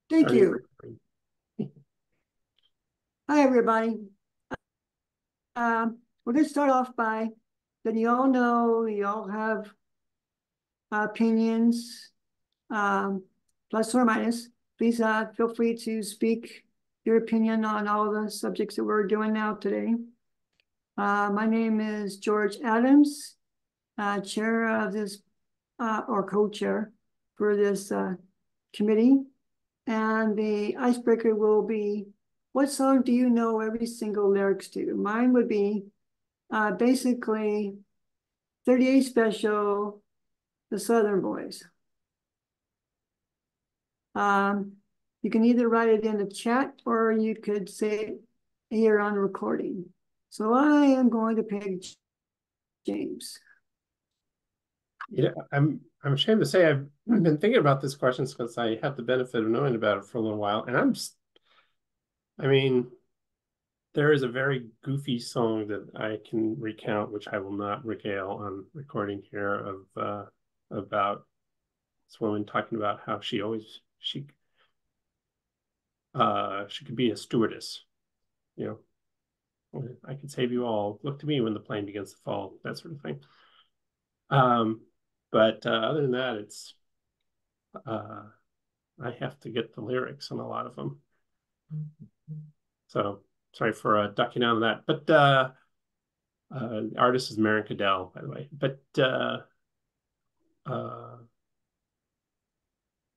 Thank you. Hi, everybody. We're going to start off by letting you all know you all have opinions, plus or minus. Please feel free to speak your opinion on all the subjects that we're doing now today. My name is George Adams, chair of this, or co-chair for this committee. And the icebreaker will be, what song do you know every single lyrics to? Mine would be basically 38 Special, The Southern Boys. You can either write it in the chat or you could say it here on the recording. So I am going to pick James. Yeah, I'm ashamed to say I've been thinking about this question because I had the benefit of knowing about it for a little while, and I mean, there is a very goofy song that I can recount, which I will not regale on recording here, of about this woman talking about how she could be a stewardess, you know. I can save you all. Look to me when the plane begins to fall, that sort of thing. But other than that, it's I have to get the lyrics on a lot of them. So sorry for ducking out of that. But the artist is Maren Cadell, by the way. But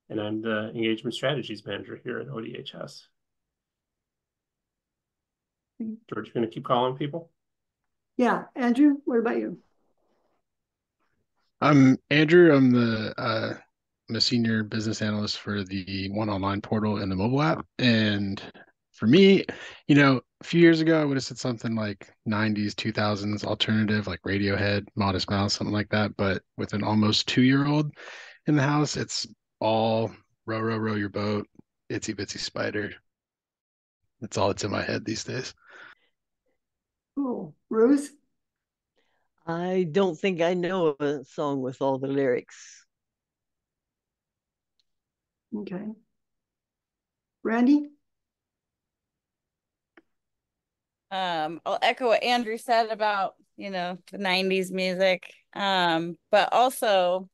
and I'm the engagement strategies manager here at ODHS. George, you going to keep calling people? Yeah, Andrew, what about you? I'm Andrew. I'm a senior business analyst for the One Online portal and the mobile app. And for me, a few years ago, I would have said something like 90s, 2000s alternative, like Radiohead, Modest Mouse, something like that. But with an almost 2-year-old in the house, it's all row, row, row your boat, itsy bitsy spider. That's all that's in my head these days. Cool. Ruth? I don't think I know a song with all the lyrics. Okay. Randy? I'll echo what Andrew said about, the 90s music. But also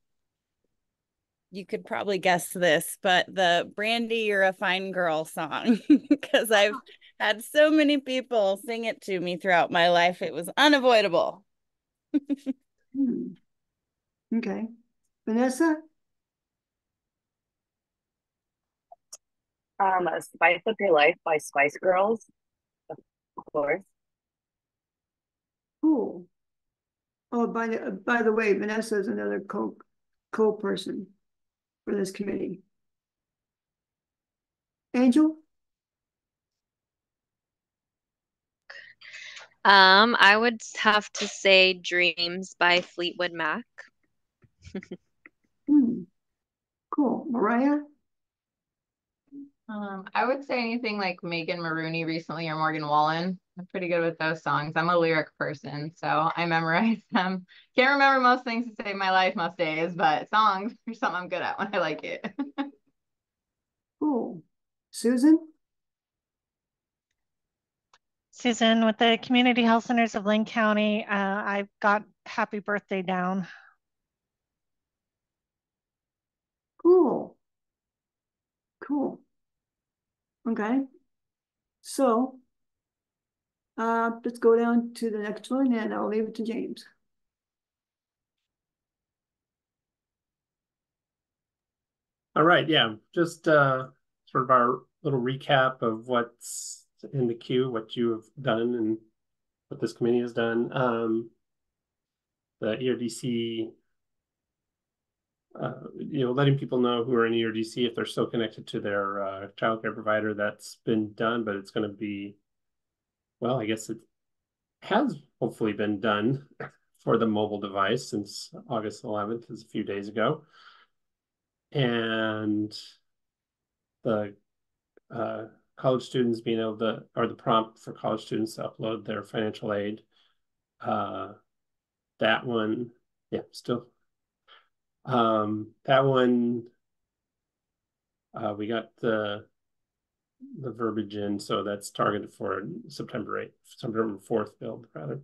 you could probably guess this, but the Brandy You're a Fine Girl song, because I've had so many people sing it to me throughout my life. It was unavoidable. Okay. Vanessa? Spice Up Your Life by Spice Girls, of course. Cool. Oh, by the way, Vanessa is another co-person for this committee. Angel? I would have to say Dreams by Fleetwood Mac. Cool. Mariah? I would say anything like Megan Maroney recently or Morgan Wallen. I'm pretty good with those songs. I'm a lyric person, so I memorize them. Can't remember most things to save my life most days, but songs are something I'm good at when I like it. Cool. Susan? Susan, with the Community Health Centers of Linn County, I've got Happy Birthday down. Cool. Cool. Okay. So let's go down to the next one and I'll leave it to James. All right, yeah, just sort of our little recap of what's in the queue, what you have done and what this committee has done. The ERDC, letting people know who are in ERDC if they're still connected to their childcare provider, that's been done, but it's going to be, well, I guess it has hopefully been done for the mobile device since August 11th, is a few days ago. And the college students being able to, or the prompt for college students to upload their financial aid. That one, yeah, still. That one, We got the verbiage in, so that's targeted for September 8th, September 4th build rather.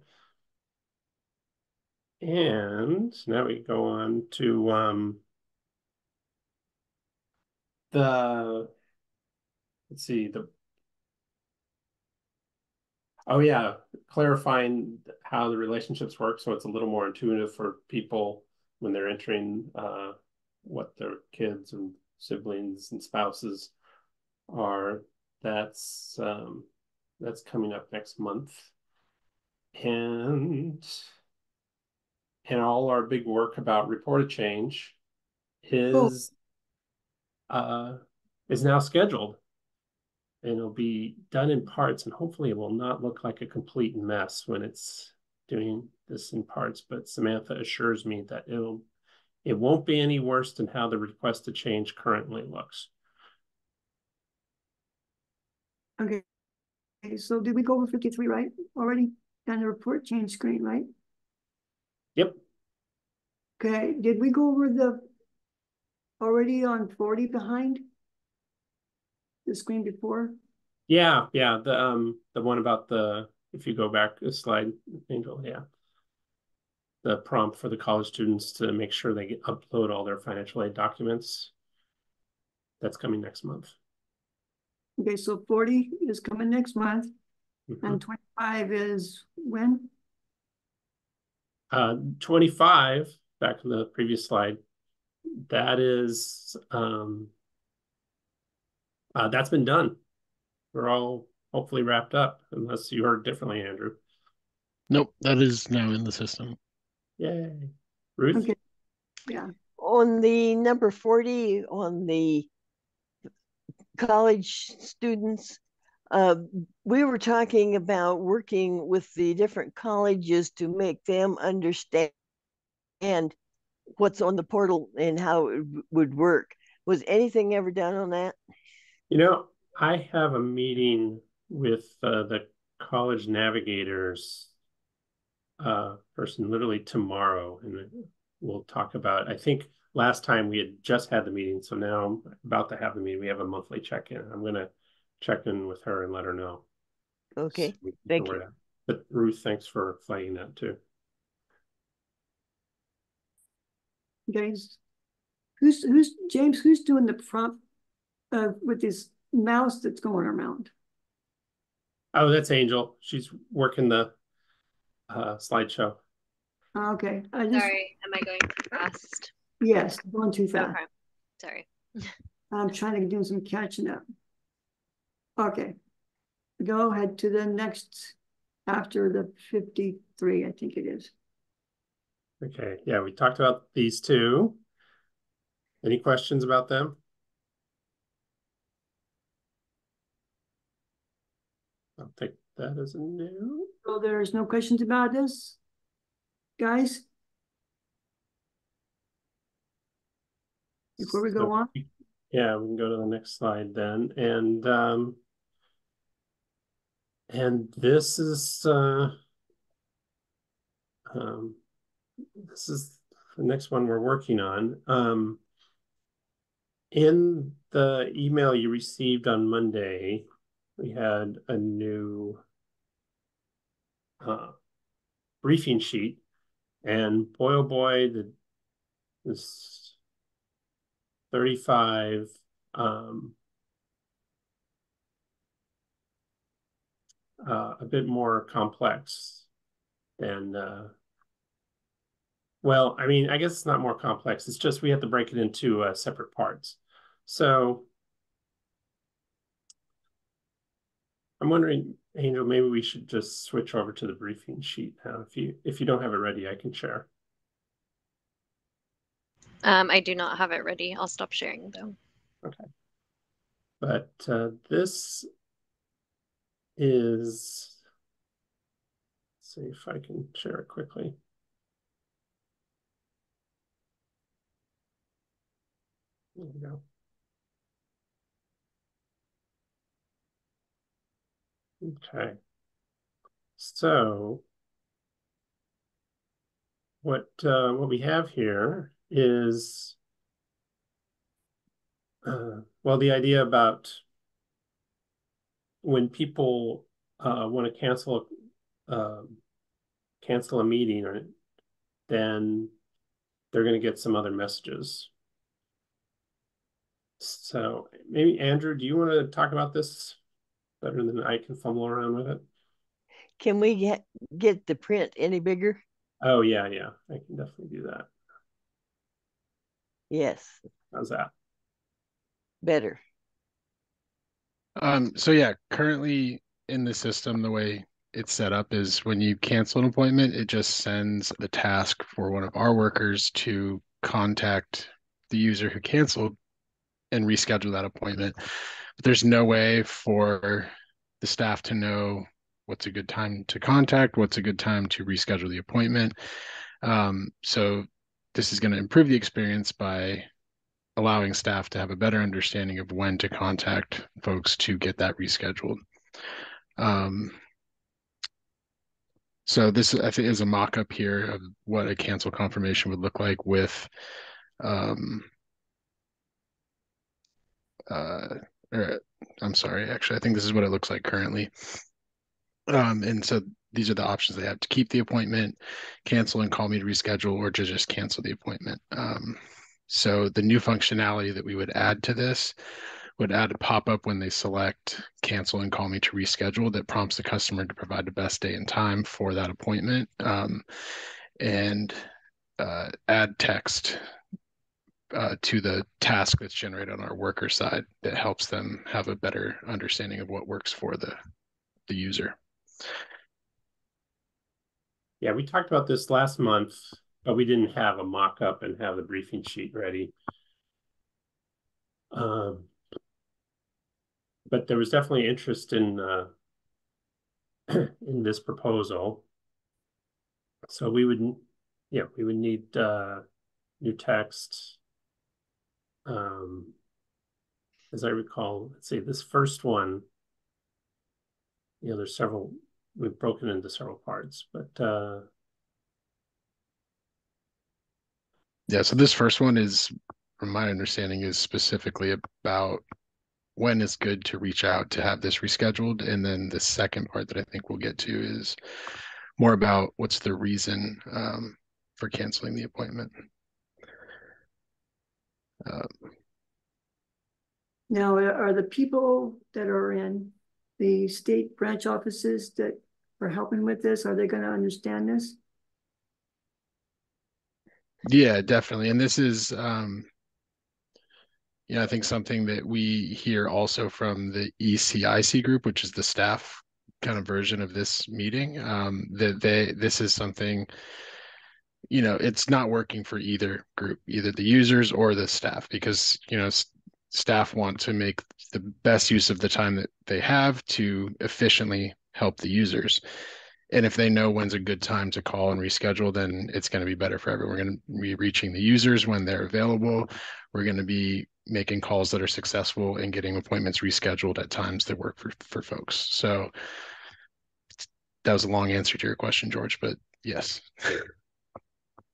And now we go on to let's see, clarifying how the relationships work so it's a little more intuitive for people when they're entering what their kids and siblings and spouses are. That's coming up next month. And all our big work about report a change is now scheduled, and it'll be done in parts, and hopefully it will not look like a complete mess when it's doing this in parts. But Samantha assures me that it won't be any worse than how the request to change currently looks. Okay. So did we go over 53, right? Already? And the report change screen, right? Yep. Okay. Did we go over the already on 40 behind the screen before? Yeah. The one about if you go back a slide, Angel, yeah. The prompt for the college students to make sure they upload all their financial aid documents. That's coming next month. Okay, so 40 is coming next month. Mm-hmm. And 25 is when? 25, back in the previous slide, that is that's been done. We're all hopefully wrapped up, unless you heard differently, Andrew. Nope, that is now in the system. Yay. Ruth? Okay. Yeah. On the number 40, on the college students, we were talking about working with the different colleges to make them understand what's on the portal and how it would work. Was anything ever done on that? I have a meeting with the college navigators person literally tomorrow, and we'll talk about, I think last time we had just had the meeting, so now I'm about to have the meeting. We have a monthly check-in. I'm going to check in with her and let her know. Okay, so thank you. But Ruth, thanks for flagging that too. Guys, James, who's doing the prompt with this mouse that's going around? Oh, that's Angel. She's working the slideshow. Okay. Sorry, am I going too fast? Yes, going too fast. Okay. Sorry. I'm trying to do some catching up. Okay. Go ahead to the next after the 53, I think it is. Okay, yeah, we talked about these two. Any questions about them? I'll take that as a no. So there's no questions about this, guys? Before we go on? Yeah, we can go to the next slide then. And this is the next one we're working on. In the email you received on Monday, we had a new briefing sheet, and boy, oh boy, this 35 a bit more complex than well, I mean, I guess it's not more complex. It's just we have to break it into separate parts. So I'm wondering, Angel, maybe we should just switch over to the briefing sheet now. If you don't have it ready, I can share. I do not have it ready. I'll stop sharing though. Okay. But this is, let's see if I can share it quickly. There we go. Okay. So what we have here is Well, the idea about when people want to cancel a meeting, or then they're going to get some other messages. So maybe Andrew, do you want to talk about this better than I can fumble around with it? Can we get the print any bigger? Oh yeah, I can definitely do that. Yes. How's that? Better. So yeah, currently in the system, the way it's set up is when you cancel an appointment, it just sends a task for one of our workers to contact the user who canceled and reschedule that appointment. But there's no way for the staff to know what's a good time to contact, what's a good time to reschedule the appointment. So this is going to improve the experience by allowing staff to have a better understanding of when to contact folks to get that rescheduled. So this, I think, is a mock-up here of what a cancel confirmation would look like with I'm sorry, actually, I think this is what it looks like currently. And so these are the options they have: to keep the appointment, cancel and call me to reschedule, or to just cancel the appointment. So the new functionality that we would add to this would add a pop-up when they select cancel and call me to reschedule that prompts the customer to provide the best day and time for that appointment, and add text to the task that's generated on our worker side that helps them have a better understanding of what works for the user. Yeah, we talked about this last month, but we didn't have a mock-up and have the briefing sheet ready. But there was definitely interest in in this proposal. So we would need new text. As I recall, let's see, this first one, there's several, we've broken into several parts, but yeah, so this first one is, from my understanding, is specifically about when it's good to reach out to have this rescheduled. And then the second part that I think we'll get to is more about what's the reason for canceling the appointment. Now, are the people that are in the state branch offices that are helping with this, are they going to understand this? Yeah, definitely. And this is, I think something that we hear also from the ECIC group, which is the staff kind of version of this meeting, that this is something, it's not working for either group, either the users or the staff, because, staff want to make the best use of the time that they have to efficiently help the users. And if they know when's a good time to call and reschedule, then it's going to be better for everyone. We're going to be reaching the users when they're available. We're going to be making calls that are successful and getting appointments rescheduled at times that work for folks. So that was a long answer to your question, George, but yes.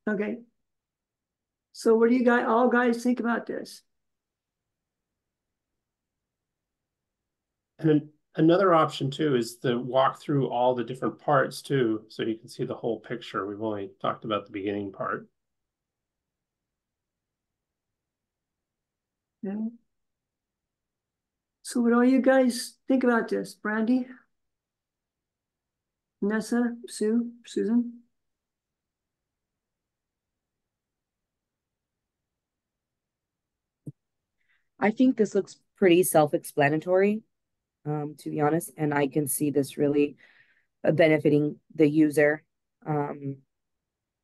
Okay. So what do you guys think about this? And another option too is to walk through all the different parts too, so you can see the whole picture. We've only talked about the beginning part. Okay. So what do you guys think about this? Brandy? Nessa? Sue? Susan? I think this looks pretty self-explanatory, to be honest, and I can see this really benefiting the user,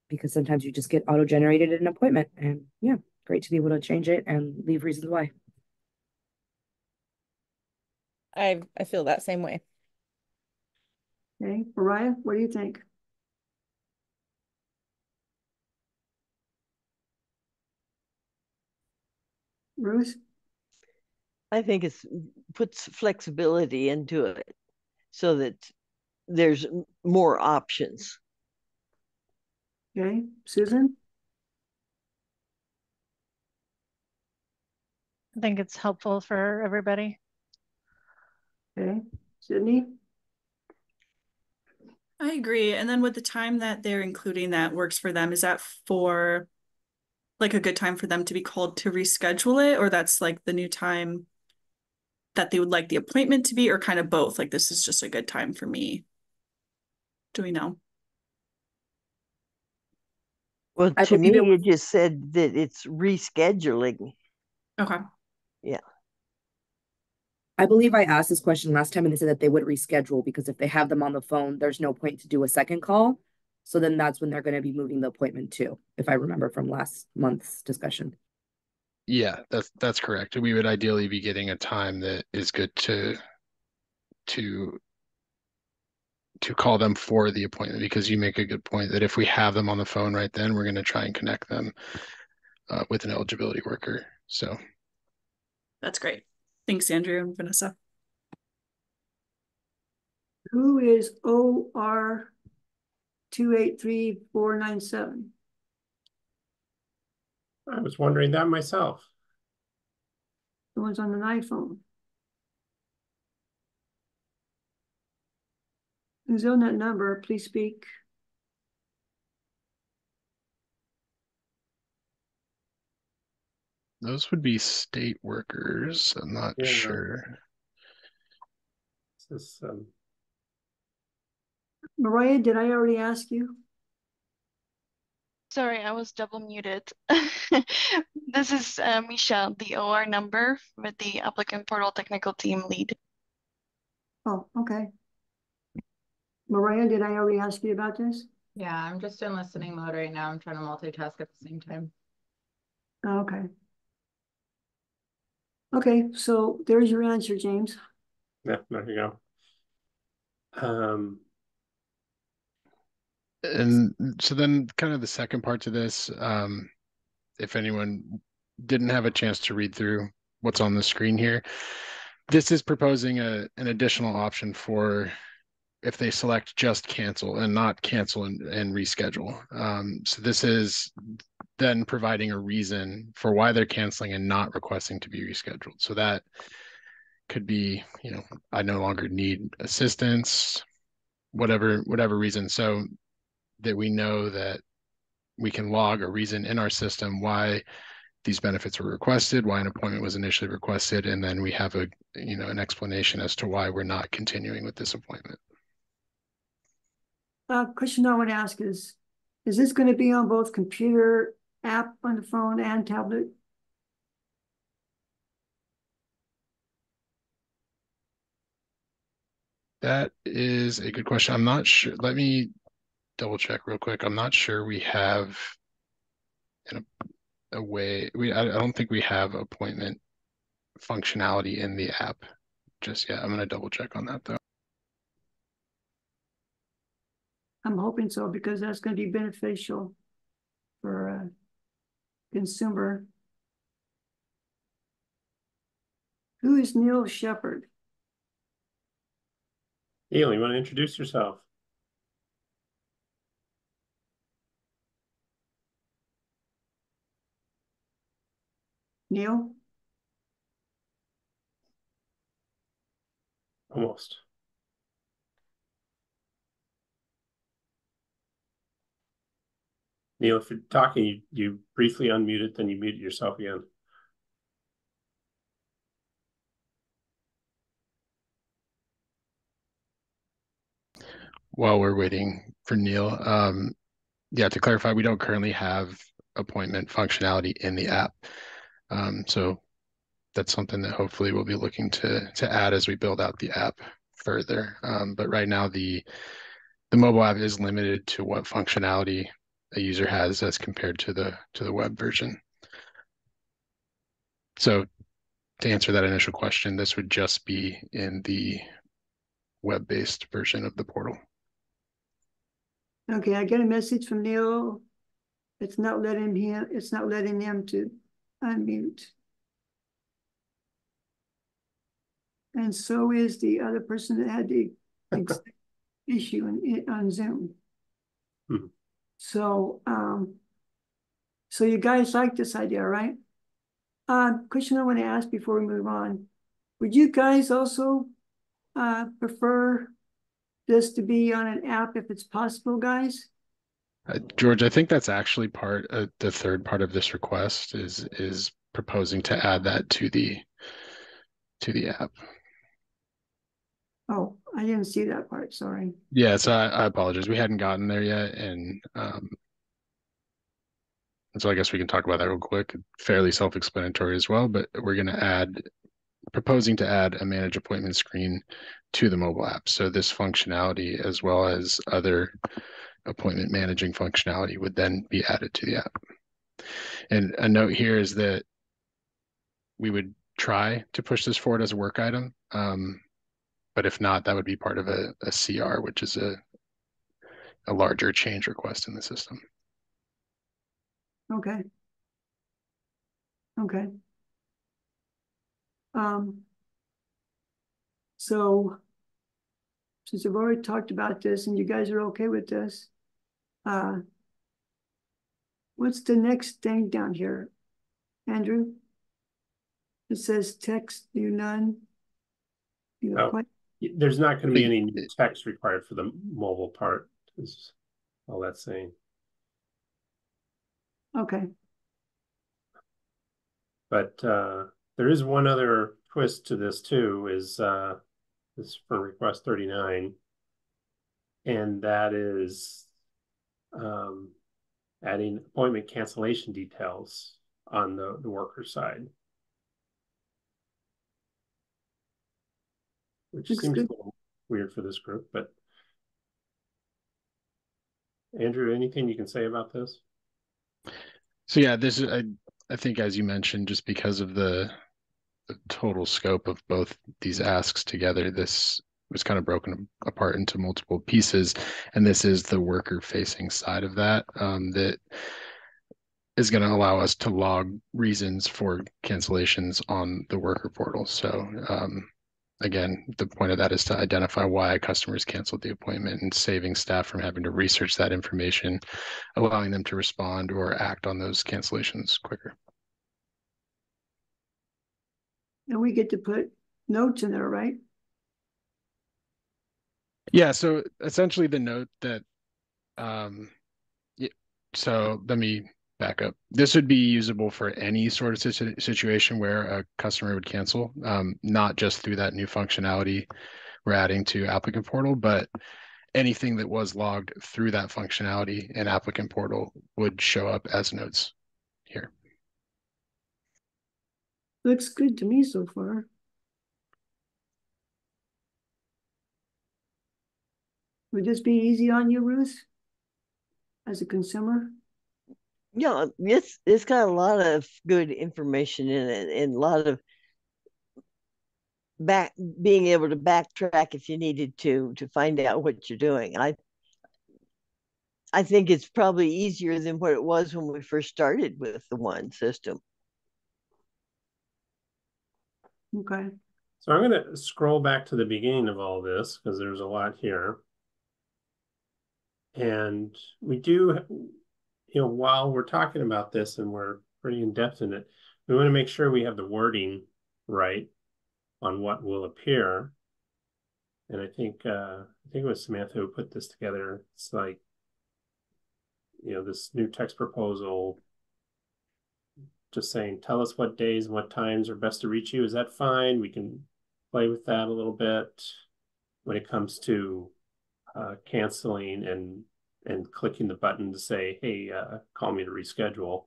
because sometimes you just get auto-generated an appointment, and yeah, great to be able to change it and leave reasons why. I feel that same way. Okay, Mariah, what do you think? Ruth? I think it puts flexibility into it so that there's more options. Okay, Susan? I think it's helpful for everybody. Okay, Sydney? I agree. And then with the time that they're including that works for them, is that for like a good time for them to be called to reschedule it, or that's like the new time that they would like the appointment to be, or kind of both? Like, this is just a good time for me. Do we know? Well, I to me, believe you just said that it's rescheduling. Okay. Yeah. I believe I asked this question last time and they said that they would reschedule because if they have them on the phone, there's no point to do a second call. So then that's when they're going to be moving the appointment to, if I remember from last month's discussion. Yeah, that's correct. We would ideally be getting a time that is good to call them for the appointment, because you make a good point that if we have them on the phone right then, we're going to try and connect them with an eligibility worker. So That's great. Thanks, Andrew and Vanessa. Who is OR 283497? I was wondering that myself. The one's on an iPhone. Who's on that number? Please speak. those would be state workers. I'm not sure. This is, Mariah, did I already ask you? Sorry, I was double muted. This is Michelle, the OR number with the applicant portal technical team lead. Oh, okay. Mariah, did I already ask you about this? Yeah, I'm just in listening mode right now. I'm trying to multitask at the same time. Oh, okay. Okay, so there's your answer, James. yeah, there you go. And so then kind of the second part to this, if anyone didn't have a chance to read through what's on the screen here, this is proposing an additional option for if they select just cancel and not cancel and reschedule. So this is then providing a reason for why they're canceling and not requesting to be rescheduled. So that could be, I no longer need assistance, whatever reason. So that we know that we can log a reason in our system why these benefits were requested, why an appointment was initially requested, and then we have an explanation as to why we're not continuing with this appointment. Question I want to ask is this going to be on both computer, app on the phone, and tablet? That is a good question. I'm not sure. Let me double check real quick. I'm not sure we have a way. I don't think we have appointment functionality in the app just yet. I'm going to double check on that though. I'm hoping so, because that's going to be beneficial for a consumer. Who is Neil Shepard? Neil, you want to introduce yourself? Neil? Almost. Neil, if you're talking, you briefly unmuted, then you muted yourself again. While we're waiting for Neil, yeah, to clarify, we don't currently have appointment functionality in the app. So that's something that hopefully we'll be looking to add as we build out the app further. But right now, the mobile app is limited to what functionality a user has as compared to the web version. So to answer that initial question, this would just be in the web-based version of the portal. Okay, I get a message from Neil. It's not letting him to unmute. And so is the other person that had the issue on Zoom. Hmm. So, so you guys like this idea, right? Question I want to ask before we move on. Would you guys also prefer this to be on an app if it's possible, guys? George, I think that's actually part of the third part of this request is proposing to add that to the app. Oh, I didn't see that part, sorry. Yeah, so I apologize. We hadn't gotten there yet, and so I guess we can talk about that real quick. Fairly self-explanatory as well, but we're going to proposing to add a manage appointment screen to the mobile app. So this functionality, as well as other appointment managing functionality, would then be added to the app. And a note here is that we would try to push this forward as a work item. But if not, that would be part of a CR, which is a larger change request in the system. Okay. Okay. So since I've already talked about this and you guys are okay with this, what's the next thing down here, Andrew? It says text, do none. There's not going to be any new text required for the mobile part, is all that's saying. Okay. But there is one other twist to this too, is this for request 39, and that is adding appointment cancellation details on the worker side, which seems a little weird for this group. But Andrew, anything you can say about this? So yeah, this is I think, as you mentioned, just because of the total scope of both these asks together, this was kind of broken apart into multiple pieces, and this is the worker facing side of that that is going to allow us to log reasons for cancellations on the worker portal. So again, the point of that is to identify why customers canceled the appointment and saving staff from having to research that information, allowing them to respond or act on those cancellations quicker. And we get to put notes in there, right? Yeah, so essentially the note that, so let me back up. This would be usable for any sort of situation where a customer would cancel, not just through that new functionality we're adding to applicant portal, but anything that was logged through that functionality in applicant portal would show up as notes here. Looks good to me so far. Would this be easy on you, Ruth, as a consumer? Yeah, it's got a lot of good information in it and a lot of being able to backtrack if you needed to find out what you're doing. I think it's probably easier than what it was when we first started with the ONE system. Okay. So I'm going to scroll back to the beginning of all this because there's a lot here. And we do, while we're talking about this and we're pretty in-depth in it, we want to make sure we have the wording right on what will appear. And I think it was Samantha who put this together. It's like, this new text proposal just saying, tell us what days and what times are best to reach you. Is that fine? We can play with that a little bit when it comes to canceling and clicking the button to say, hey, call me to reschedule.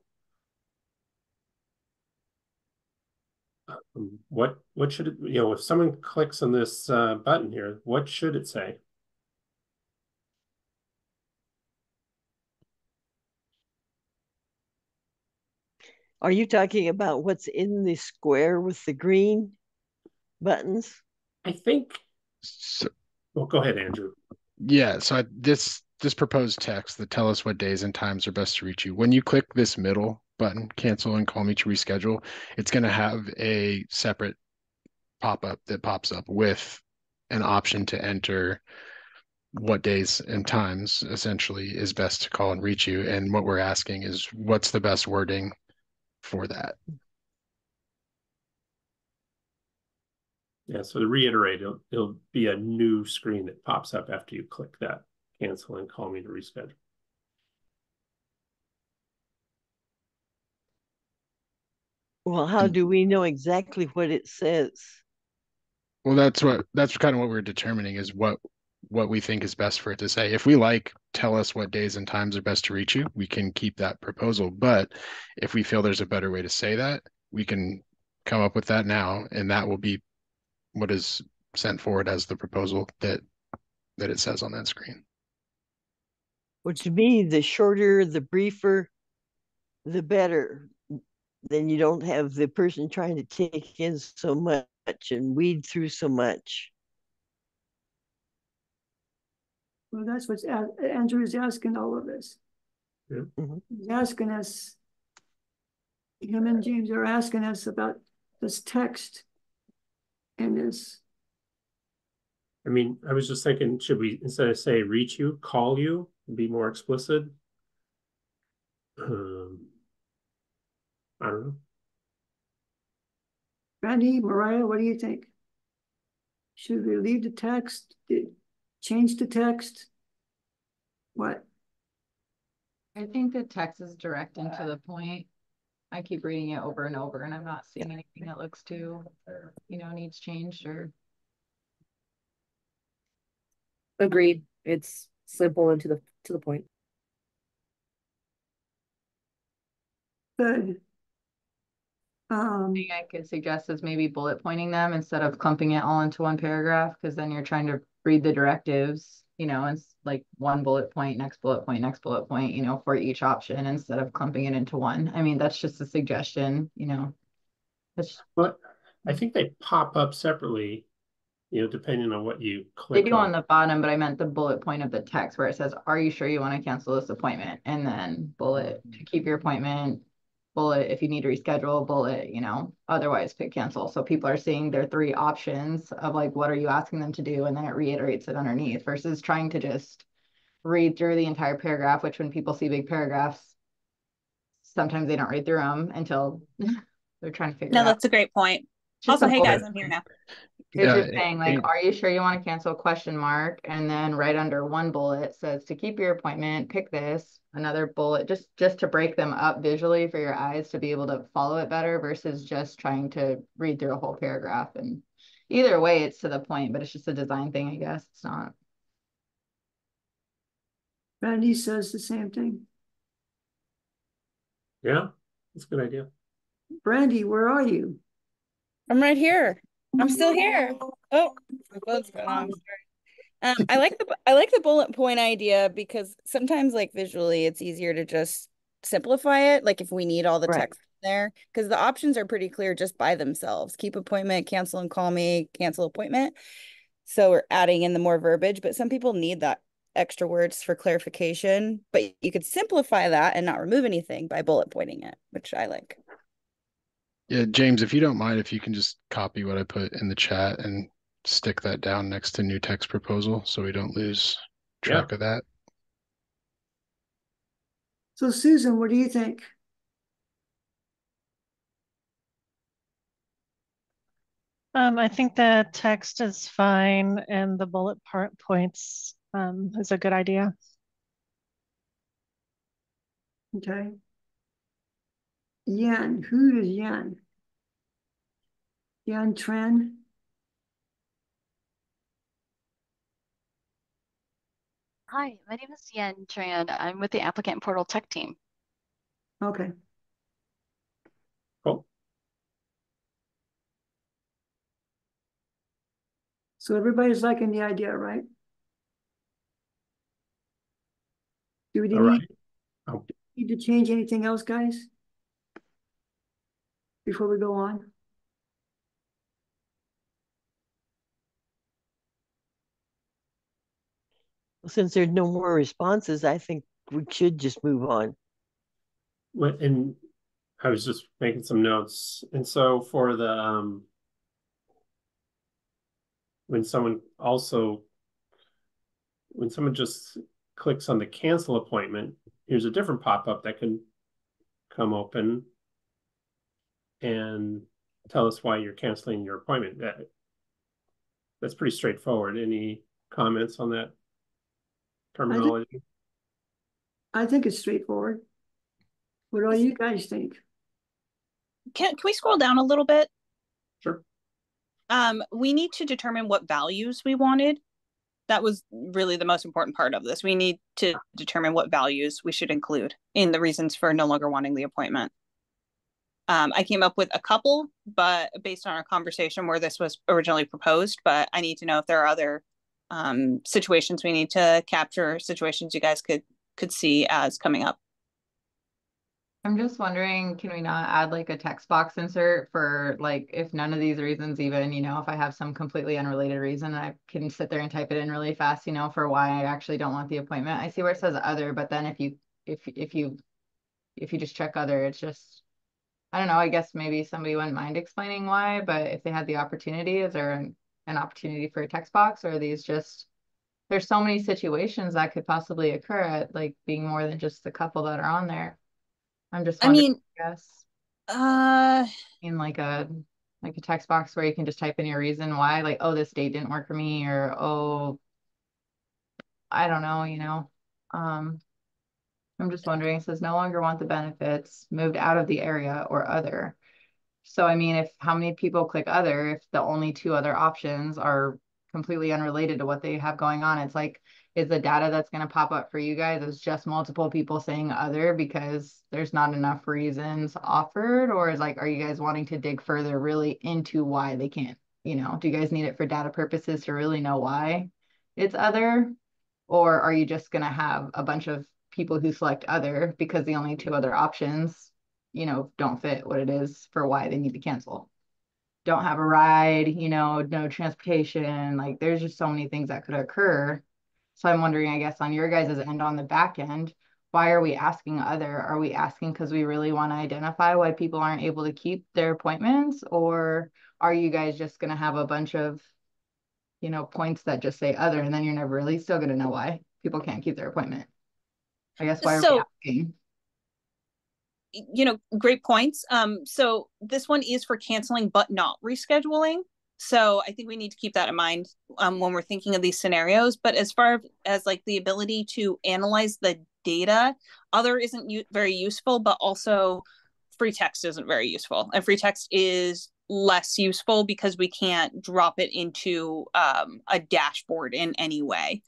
What should it, if someone clicks on this button here, what should it say? Are you talking about what's in the square with the green buttons? I think so. Well, go ahead, Andrew. Yeah, so this proposed text that tell us what days and times are best to reach you. When you click this middle button, cancel and call me to reschedule, it's going to have a separate pop-up that pops up with an option to enter what days and times essentially is best to call and reach you. And what we're asking is what's the best wording for that? Yeah, so to reiterate, it'll be a new screen that pops up after you click that cancel and call me to reschedule. Well, how do we know exactly what it says? Well, that's kind of what we're determining is what we think is best for it to say. If we tell us what days and times are best to reach you, we can keep that proposal. But if we feel there's a better way to say that, we can come up with that now, and that will be what is sent forward as the proposal that it says on that screen. Well, to me, the shorter, the briefer, the better. Then you don't have the person trying to take in so much and weed through so much. Well, that's what Andrew is asking all of us. Yeah. He's asking us, him and James are asking us about this text and this. I mean, I was just thinking, should we, instead of say reach you, call you, be more explicit? I don't know. Randy, Mariah, what do you think? Should we leave the text, change the text? What? I think the text is direct and to the point. I keep reading it over and over, and I'm not seeing anything that looks too, needs changed or. Agreed. It's simple and to the point. Good. Thing I could suggest is maybe bullet pointing them instead of clumping it all into one paragraph, because then you're trying to read the directives, it's like one bullet point, next bullet point, next bullet point, for each option instead of clumping it into one. I mean, that's just a suggestion, But I think they pop up separately, depending on what you They click do on on. the bottom, but I meant the bullet point of the text where it says, are you sure you want to cancel this appointment? And then bullet to keep your appointment, bullet if you need to reschedule, bullet, otherwise pick cancel. So people are seeing their three options of like, what are you asking them to do? And then it reiterates it underneath versus trying to just read through the entire paragraph, which when people see big paragraphs, sometimes they don't read through them until they're trying to figure No, out. that's a great point. Just Also, hey bullet guys, I'm here now. It's just saying like, are you sure you want to cancel ? And then right under one bullet says to keep your appointment, pick this, another bullet, just to break them up visually for your eyes to be able to follow it better versus just trying to read through a whole paragraph. And either way, it's to the point, but it's just a design thing, I guess. It's not. Randy says the same thing. Yeah, that's a good idea. Brandy, where are you? I'm right here. I'm still here. Oh, my phone's going on. Sorry. I like the bullet point idea because sometimes like visually it's easier to just simplify it. Like if we need all the text there, because the options are pretty clear just by themselves. Keep appointment, cancel and call me, cancel appointment. So we're adding in the more verbiage, but some people need that extra words for clarification. But you could simplify that and not remove anything by bullet pointing it, which I like. Yeah, James, if you don't mind, if you can just copy what I put in the chat and stick that down next to new text proposal so we don't lose track of that. So Susan, what do you think? I think the text is fine and the bullet points is a good idea. Okay. Yan, who is Yan? Yan Tran? Hi, my name is Yen Tran. I'm with the applicant portal tech team. Okay. Cool. So everybody's liking the idea, right? Do we need to change anything else, guys? Before we go on? Since there's no more responses, I think we should just move on. And I was just making some notes. And so for the, when someone just clicks on the cancel appointment, here's a different pop-up that can come open and tell us why you're canceling your appointment. that's pretty straightforward. Any comments on that terminology? I think it's straightforward. What do you guys think? Can we scroll down a little bit? Sure. We need to determine what values we wanted. That was really the most important part of this. We need to determine what values we should include in the reasons for no longer wanting the appointment. I came up with a couple, but based on our conversation where this was originally proposed, but I need to know if there are other situations we need to capture, situations you guys could see as coming up. I'm just wondering, can we not add like a text box insert for like, if none of these reasons even, you know, if I have some completely unrelated reason, I can sit there and type it in really fast, you know, for why I actually don't want the appointment. I see where it says other, but then if you just check other, it's just, I don't know, I guess maybe somebody wouldn't mind explaining why, but if they had the opportunity, is there an opportunity for a text box, or are these just, there's so many situations that could possibly occur at like being more than just the couple that are on there. I'm just wondering, I guess, in like a text box where you can just type in your reason why, like, oh, this date didn't work for me, or oh, I don't know, you know. I'm just wondering, it says no longer want the benefits, moved out of the area or other. So I mean, if how many people click other, if the only two other options are completely unrelated to what they have going on, it's like, is the data that's going to pop up for you guys is just multiple people saying other because there's not enough reasons offered? Or is like, are you guys wanting to dig further really into why they can't, you know, do you guys need it for data purposes to really know why it's other? Or are you just going to have a bunch of people who select other because the only two other options, you know, don't fit what it is for why they need to cancel? Don't have a ride, you know, no transportation. Like there's just so many things that could occur. So I'm wondering, I guess, on your guys' end, on the back end, why are we asking other? Are we asking because we really want to identify why people aren't able to keep their appointments? Or are you guys just going to have a bunch of, you know, points that just say other, and then you're never really still going to know why people can't keep their appointment? I guess, why are we asking? You know, great points. So this one is for canceling but not rescheduling. So I think we need to keep that in mind when we're thinking of these scenarios. But as far as like the ability to analyze the data, other isn't very useful, but also free text isn't very useful. And free text is less useful because we can't drop it into a dashboard in any way.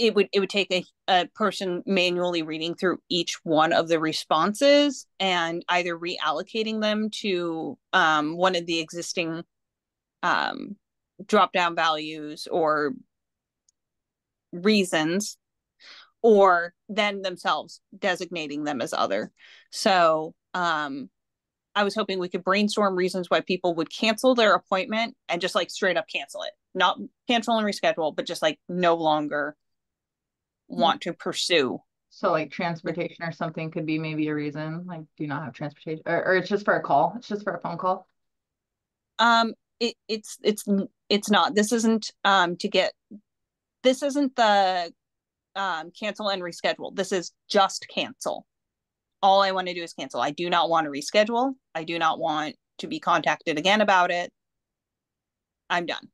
It would take a person manually reading through each one of the responses and either reallocating them to one of the existing drop down values or reasons, or then themselves designating them as other. So I was hoping we could brainstorm reasons why people would cancel their appointment and just like straight up cancel it, not cancel and reschedule, but just like no longer want to pursue. So like transportation or something could be maybe a reason, like do not have transportation, or it's just for a call, it's just for a phone call. It's not, this isn't this isn't the cancel and reschedule. This is just cancel. All I want to do is cancel. I do not want to reschedule. I do not want to be contacted again about it. I'm done.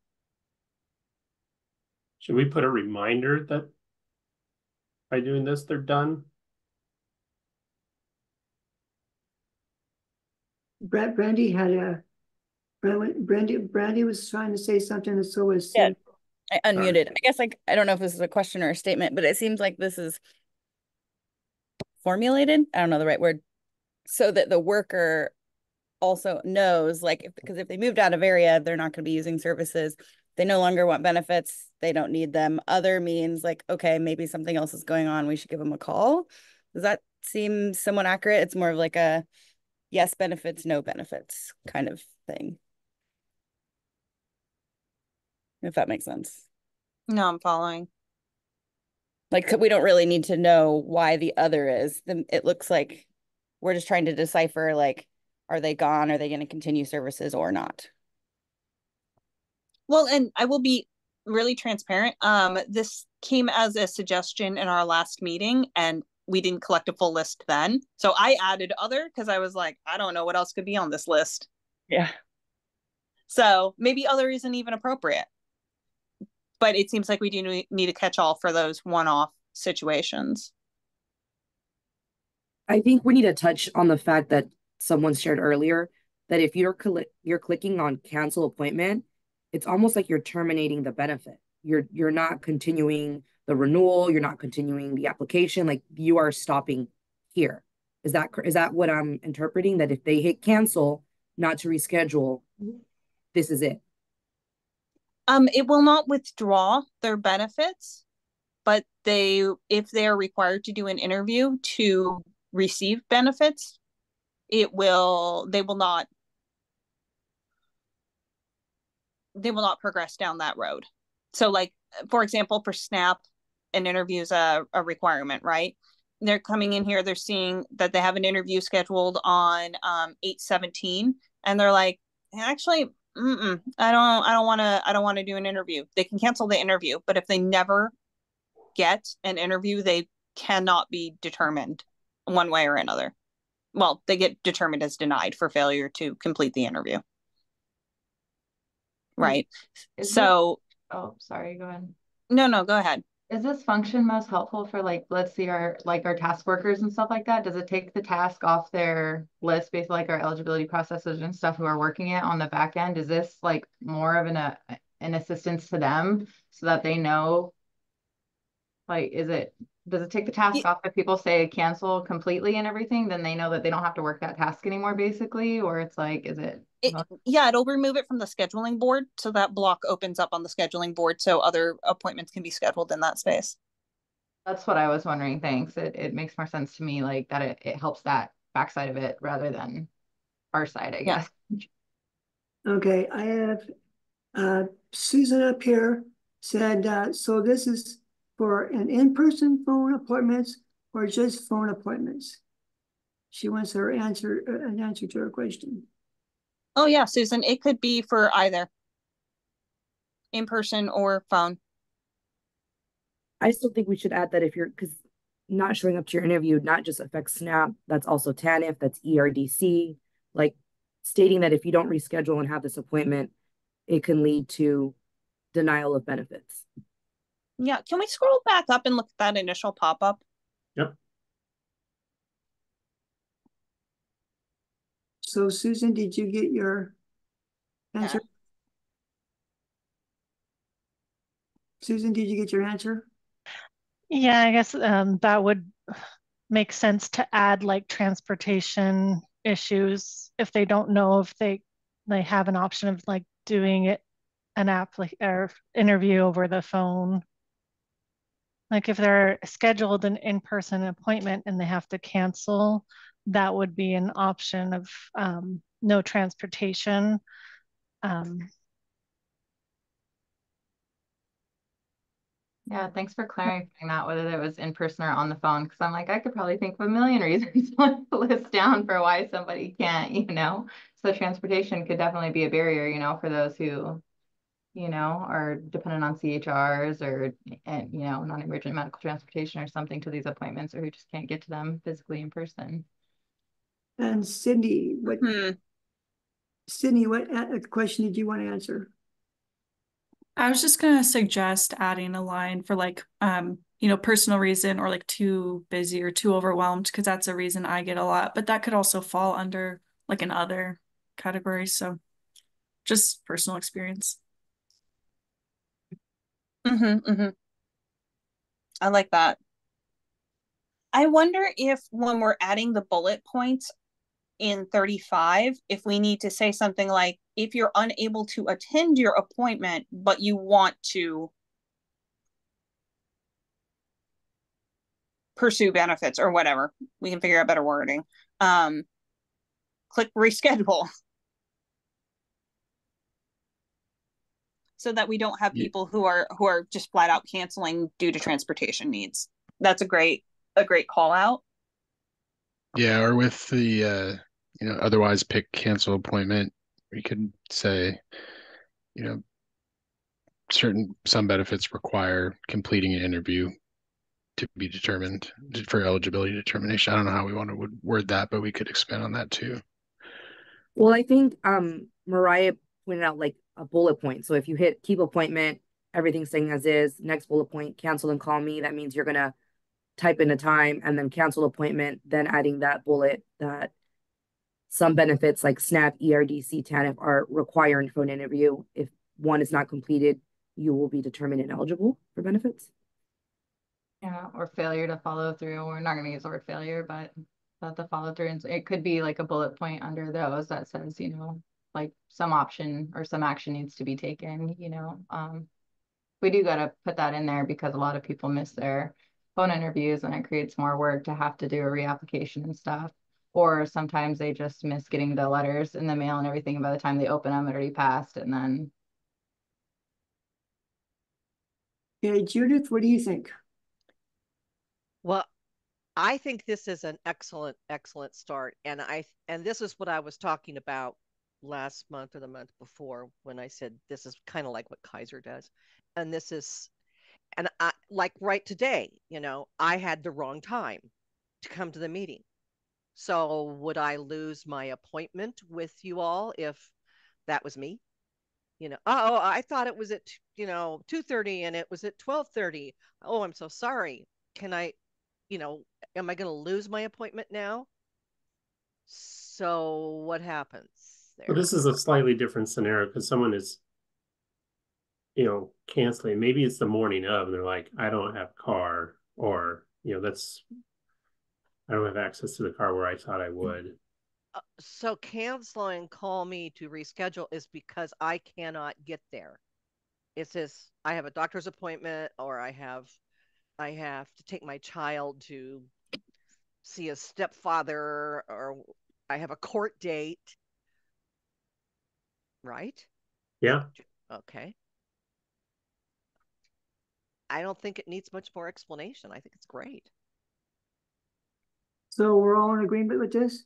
Should we put a reminder that by doing this, they're done? Brandy had Brandy was trying to say something, and so was I unmuted. I guess like I don't know if this is a question or a statement, but it seems like this is formulated. I don't know the right word. So that the worker also knows, like, because if they moved out of area, they're not going to be using services. They no longer want benefits. They don't need them. Other means like, okay, maybe something else is going on. We should give them a call. Does that seem somewhat accurate? It's more of like a yes benefits, no benefits kind of thing. If that makes sense. No, I'm following. Like, we don't really need to know why the other is. It looks like we're just trying to decipher, like, are they gone? Are they going to continue services or not? Well, and I will be really transparent. This came as a suggestion in our last meeting, and we didn't collect a full list then. So I added other because I was like, I don't know what else could be on this list. Yeah. So maybe other isn't even appropriate. But it seems like we do need a catch-all for those one-off situations. I think we need to touch on the fact that someone shared earlier that if you're clicking on cancel appointment, it's almost like you're terminating the benefit. You're not continuing the renewal, you're not continuing the application, like you are stopping here. Is that what I'm interpreting? That if they hit cancel, not to reschedule, this is it. It will not withdraw their benefits, but if they are required to do an interview to receive benefits, they will not progress down that road. So like, for example, for SNAP, an interview is a requirement, right? They're coming in here, they're seeing that they have an interview scheduled on 8/17, and they're like, actually, I don't want to do an interview. They can cancel the interview, but if they never get an interview, they cannot be determined one way or another. Well, they get determined as denied for failure to complete the interview. Right. Oh, sorry, go ahead. No, go ahead. Is this function most helpful for like, let's see, our task workers and stuff like that? Does it take the task off their list, basically like our eligibility processors and stuff who are working it on the back end? Is this like more of an assistance to them so that they know, like, does it take the task off if people say cancel completely and everything, then they know that they don't have to work that task anymore, basically? Or it's like, it'll remove it from the scheduling board. So that block opens up on the scheduling board so other appointments can be scheduled in that space. That's what I was wondering. Thanks. It makes more sense to me, like that it helps that backside of it rather than our side, I guess. Okay, I have Susan up here said, so this is for an in-person phone appointments or just phone appointments? She wants an answer to her question. Oh yeah, Susan, it could be for either in person or phone. I still think we should add that because not showing up to your interview not just affects SNAP, that's also TANF, that's ERDC, like stating that if you don't reschedule and have this appointment, it can lead to denial of benefits. Yeah, can we scroll back up and look at that initial pop-up? Yep. So Susan, did you get your answer? Yeah. Susan, did you get your answer? Yeah, I guess that would make sense to add like transportation issues if they don't know if they have an option of like doing it an app like or interview over the phone. Like if they're scheduled an in-person appointment and they have to cancel, that would be an option of no transportation. Yeah, thanks for clarifying that, whether it was in person or on the phone, because I'm like, I could probably think of a million reasons to list down for why somebody can't, So transportation could definitely be a barrier, for those who, are dependent on CHRs or, non-emergent medical transportation or something to these appointments, or who just can't get to them physically in person. And Cindy, what question did you want to answer? I was just going to suggest adding a line for like, personal reason or like too busy or too overwhelmed, because that's a reason I get a lot, but that could also fall under like an other category. So just personal experience. I like that. I wonder if when we're adding the bullet points in 35, if we need to say something like, if you're unable to attend your appointment, but you want to pursue benefits or whatever, we can figure out better wording. Click reschedule. So that we don't have people who are just flat out canceling due to transportation needs. That's a great call out. Yeah, or with the otherwise pick cancel appointment, we could say, some benefits require completing an interview to be determined for eligibility determination. I don't know how we want to word that, but we could expand on that too. Well, I think Mariah pointed out like a bullet point. So if you hit keep appointment, everything's staying as is, next bullet point, cancel and call me. That means you're going to type in a time and then cancel appointment, then adding that bullet that some benefits like SNAP, ERDC, TANF are requiring phone interview. If one is not completed, you will be determined ineligible for benefits. Yeah, or failure to follow through. We're not going to use the word failure, but the follow through. And it could be like a bullet point under those that says, you know, like some option or some action needs to be taken, you know. We do got to put that in there because a lot of people miss their phone interviews and it creates more work to have to do a reapplication and stuff. Or sometimes they just miss getting the letters in the mail and everything. And by the time they open them, it already passed. And then. Okay, Judith, what do you think? Well, I think this is an excellent start. And this is what I was talking about last month or the month before when I said this is kind of like what Kaiser does. And this is, and I like right today, you know, I had the wrong time to come to the meeting. So would I lose my appointment with you all if that was me? You know, oh, I thought it was at, 2:30 and it was at 12:30. Oh, I'm so sorry. Can I, am I going to lose my appointment now? So what happens there? Well, this is a slightly different scenario because someone is, canceling. Maybe it's the morning of, and they're like, I don't have a car, or, I don't have access to the car where I thought I would. So canceling call me to reschedule is because I cannot get there. It says I have a doctor's appointment or I have to take my child to see a stepfather or I have a court date. Right? Yeah. Okay. I don't think it needs much more explanation. I think it's great. So we're all in agreement with this?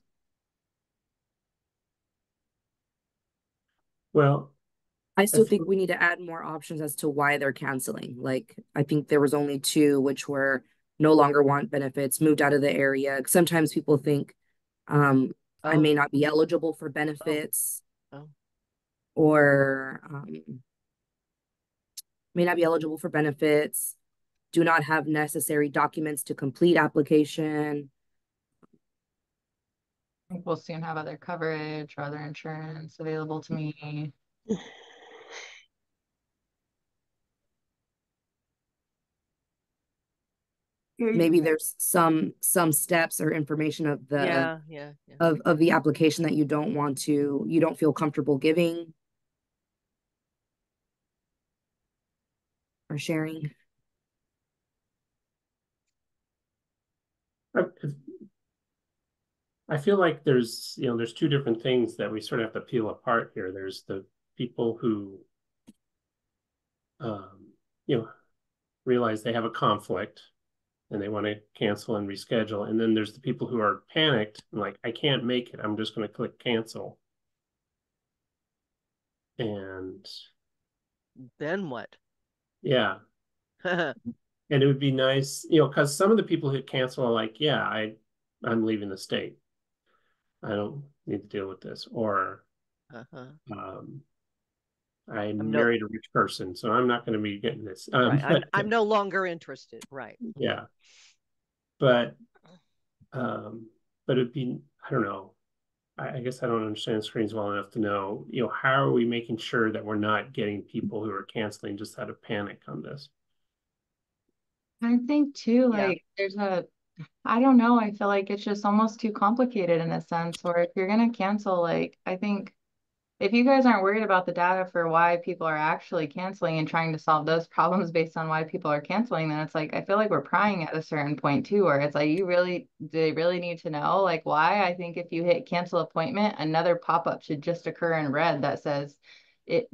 Well, I still think we need to add more options as to why they're canceling. Like, I think there was only two, which were no longer want benefits, moved out of the area. Sometimes people think I may not be eligible for benefits or may not be eligible for benefits, do not have necessary documents to complete application. I think we'll soon have other coverage or other insurance available to me. Maybe there's some steps or information of the of the application that you don't feel comfortable giving or sharing. I feel like there's two different things that we sort of have to peel apart here. There's the people who, realize they have a conflict and they want to cancel and reschedule. And then there's the people who are panicked and like, I can't make it. I'm just going to click cancel. And then what? Yeah. And it would be nice, because some of the people who cancel are like, yeah, I'm leaving the state. I don't need to deal with this. Or I married a rich person, so I'm not going to be getting this. Right. I'm no longer interested. Right. Yeah. But it'd be, I don't know. I guess I don't understand screens well enough to know, how are we making sure that we're not getting people who are canceling just out of panic on this? I think too, like I don't know. I feel like it's just almost too complicated in a sense where if you're going to cancel, like, I think if you guys aren't worried about the data for why people are actually canceling and trying to solve those problems based on why people are canceling, then it's like, I feel like we're prying at a certain point too, where it's like, they really need to know like why. I think if you hit cancel appointment, another pop-up should just occur in red that says if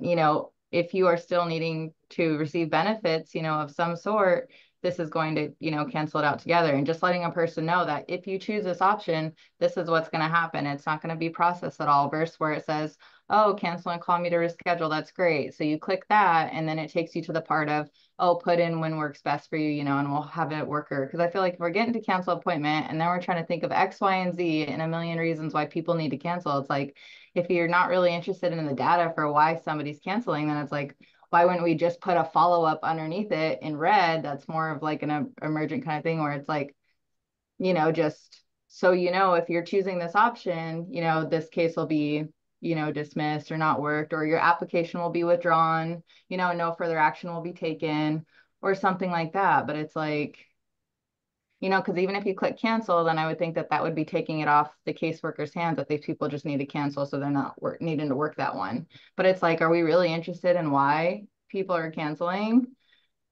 you are still needing to receive benefits, of some sort, this is going to, cancel it out together, and just letting a person know that if you choose this option, this is what's going to happen. It's not going to be processed at all, versus where it says, oh, cancel and call me to reschedule. That's great. So you click that, and then it takes you to the part of, oh, put in when works best for you, you know, and we'll have a worker. Because I feel like if we're getting to cancel appointment and then we're trying to think of X, Y, and Z and a million reasons why people need to cancel, it's like, if you're not really interested in the data for why somebody's canceling, then it's like, why wouldn't we just put a follow-up underneath it in red? That's more of like an emergent kind of thing where it's like, you know, just so you know, if you're choosing this option, you know, this case will be, you know, dismissed or not worked, or your application will be withdrawn, you know, no further action will be taken or something like that. But it's like, you know, because even if you click cancel, then I would think that that would be taking it off the caseworker's hands, that these people just need to cancel, so they're not needing to work that one. But it's like, are we really interested in why people are canceling?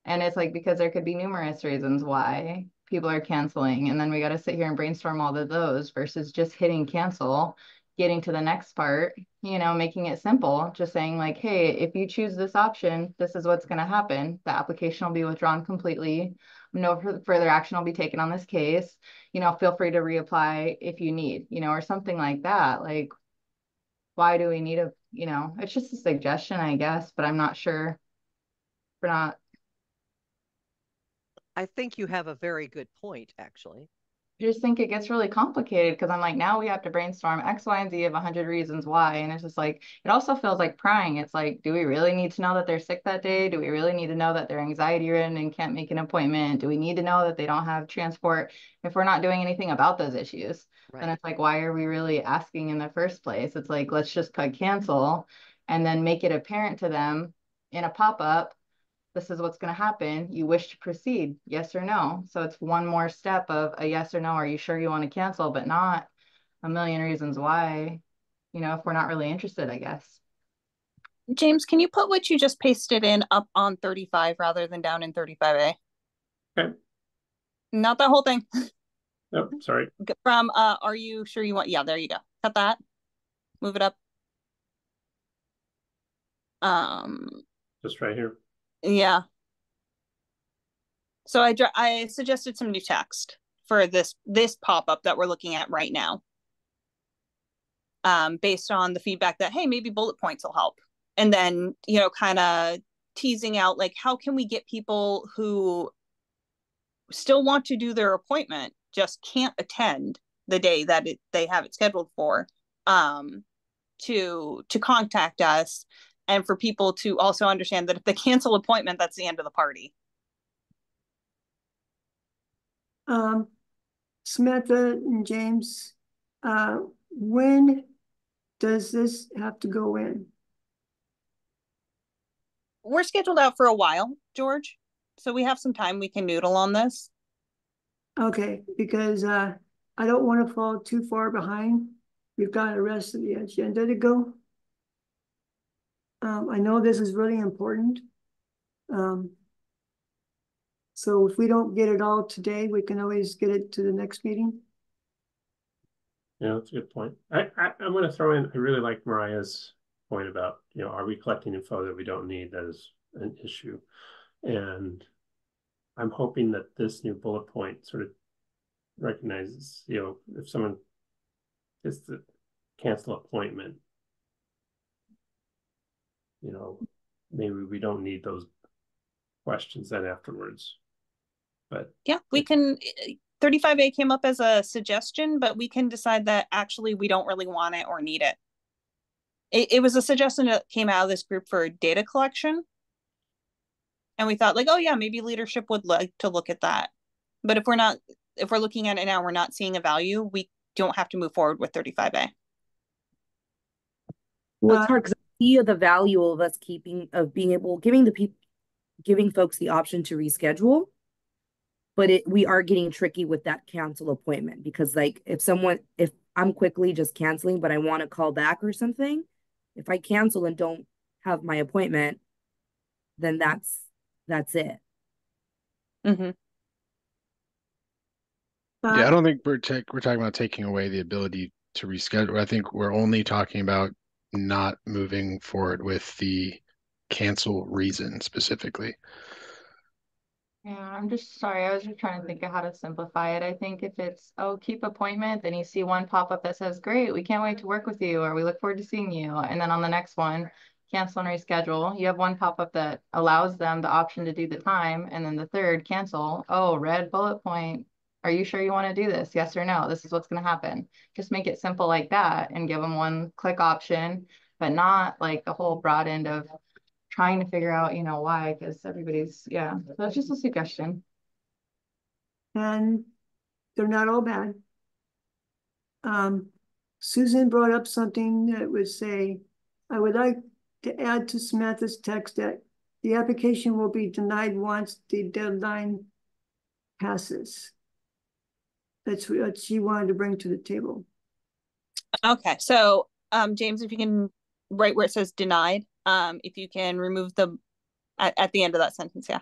And it's like, because there could be numerous reasons why people are canceling. And then we got to sit here and brainstorm all of those versus just hitting cancel, getting to the next part, you know, making it simple, just saying like, hey, if you choose this option, this is what's going to happen. The application will be withdrawn completely. No further action will be taken on this case. You know, feel free to reapply if you need, you know, or something like that. Like, why do we need a, you know, it's just a suggestion, I guess, but I'm not sure. We're not. I think you have a very good point, actually. I just think it gets really complicated because I'm like, now we have to brainstorm X, Y, and Z of 100 reasons why. And it's just like, it also feels like prying. It's like, do we really need to know that they're sick that day? Do we really need to know that they're anxiety ridden and can't make an appointment? Do we need to know that they don't have transport if we're not doing anything about those issues? Then it's like, why are we really asking in the first place? It's like, let's just put cancel and then make it apparent to them in a pop-up, this is what's going to happen. You wish to proceed, yes or no. So it's one more step of a yes or no. Are you sure you want to cancel, but not a million reasons why, you know, if we're not really interested, I guess. James, can you put what you just pasted in up on 35 rather than down in 35A? Okay. Not that whole thing. Oh, sorry. From, are you sure you want, yeah, there you go. Cut that. Move it up. Just right here. Yeah. So I suggested some new text for this pop-up that we're looking at right now. Based on the feedback that, hey, maybe bullet points will help. And then, you know, kind of teasing out like, how can we get people who still want to do their appointment, just can't attend the day that they have it scheduled for, to contact us, and for people to also understand that if they cancel appointment, that's the end of the party. Samantha and James, when does this have to go in? We're scheduled out for a while, George. So we have some time we can noodle on this. Okay, because I don't want to fall too far behind. We've got the rest of the agenda to go. I know this is really important. So if we don't get it all today, we can always get it to the next meeting. Yeah, that's a good point. I'm going to throw in, I really like Mariah's point about, you know, are we collecting info that we don't need? That is an issue. And I'm hoping that this new bullet point sort of recognizes, you know, if someone gets to cancel appointment, you know, maybe we don't need those questions then afterwards. But yeah, we can. 35A came up as a suggestion, but we can decide that actually we don't really want it or need it. It was a suggestion that came out of this group for data collection. And we thought like, oh yeah, maybe leadership would like to look at that. But if we're looking at it now, we're not seeing a value, we don't have to move forward with 35A. Well, it's hard because I see the value of us giving folks the option to reschedule. But we are getting tricky with that cancel appointment, because like if I'm quickly just canceling, but I want to call back or something, if I cancel and don't have my appointment, then that's it. Mm-hmm. Yeah, I don't think we're talking about taking away the ability to reschedule. I think we're only talking about not moving forward with the cancel reason specifically. Yeah, I'm just sorry. I was just trying to think of how to simplify it. I think if it's, oh, keep appointment, then you see one pop up that says, great, we can't wait to work with you, or we look forward to seeing you. And then on the next one, cancel and reschedule. You have one pop up that allows them the option to do the time. And then the third, cancel. Oh, red bullet point. Are you sure you want to do this? Yes or no? This is what's going to happen. Just make it simple like that and give them one click option, but not like the whole broad end of trying to figure out, why, because everybody's, yeah. So that's just a suggestion. And they're not all bad. Susan brought up something that would say, I would like to add to Samantha's text that the application will be denied once the deadline passes. That's what she wanted to bring to the table. Okay, so James, if you can write where it says denied, if you can remove the at the end of that sentence, yeah.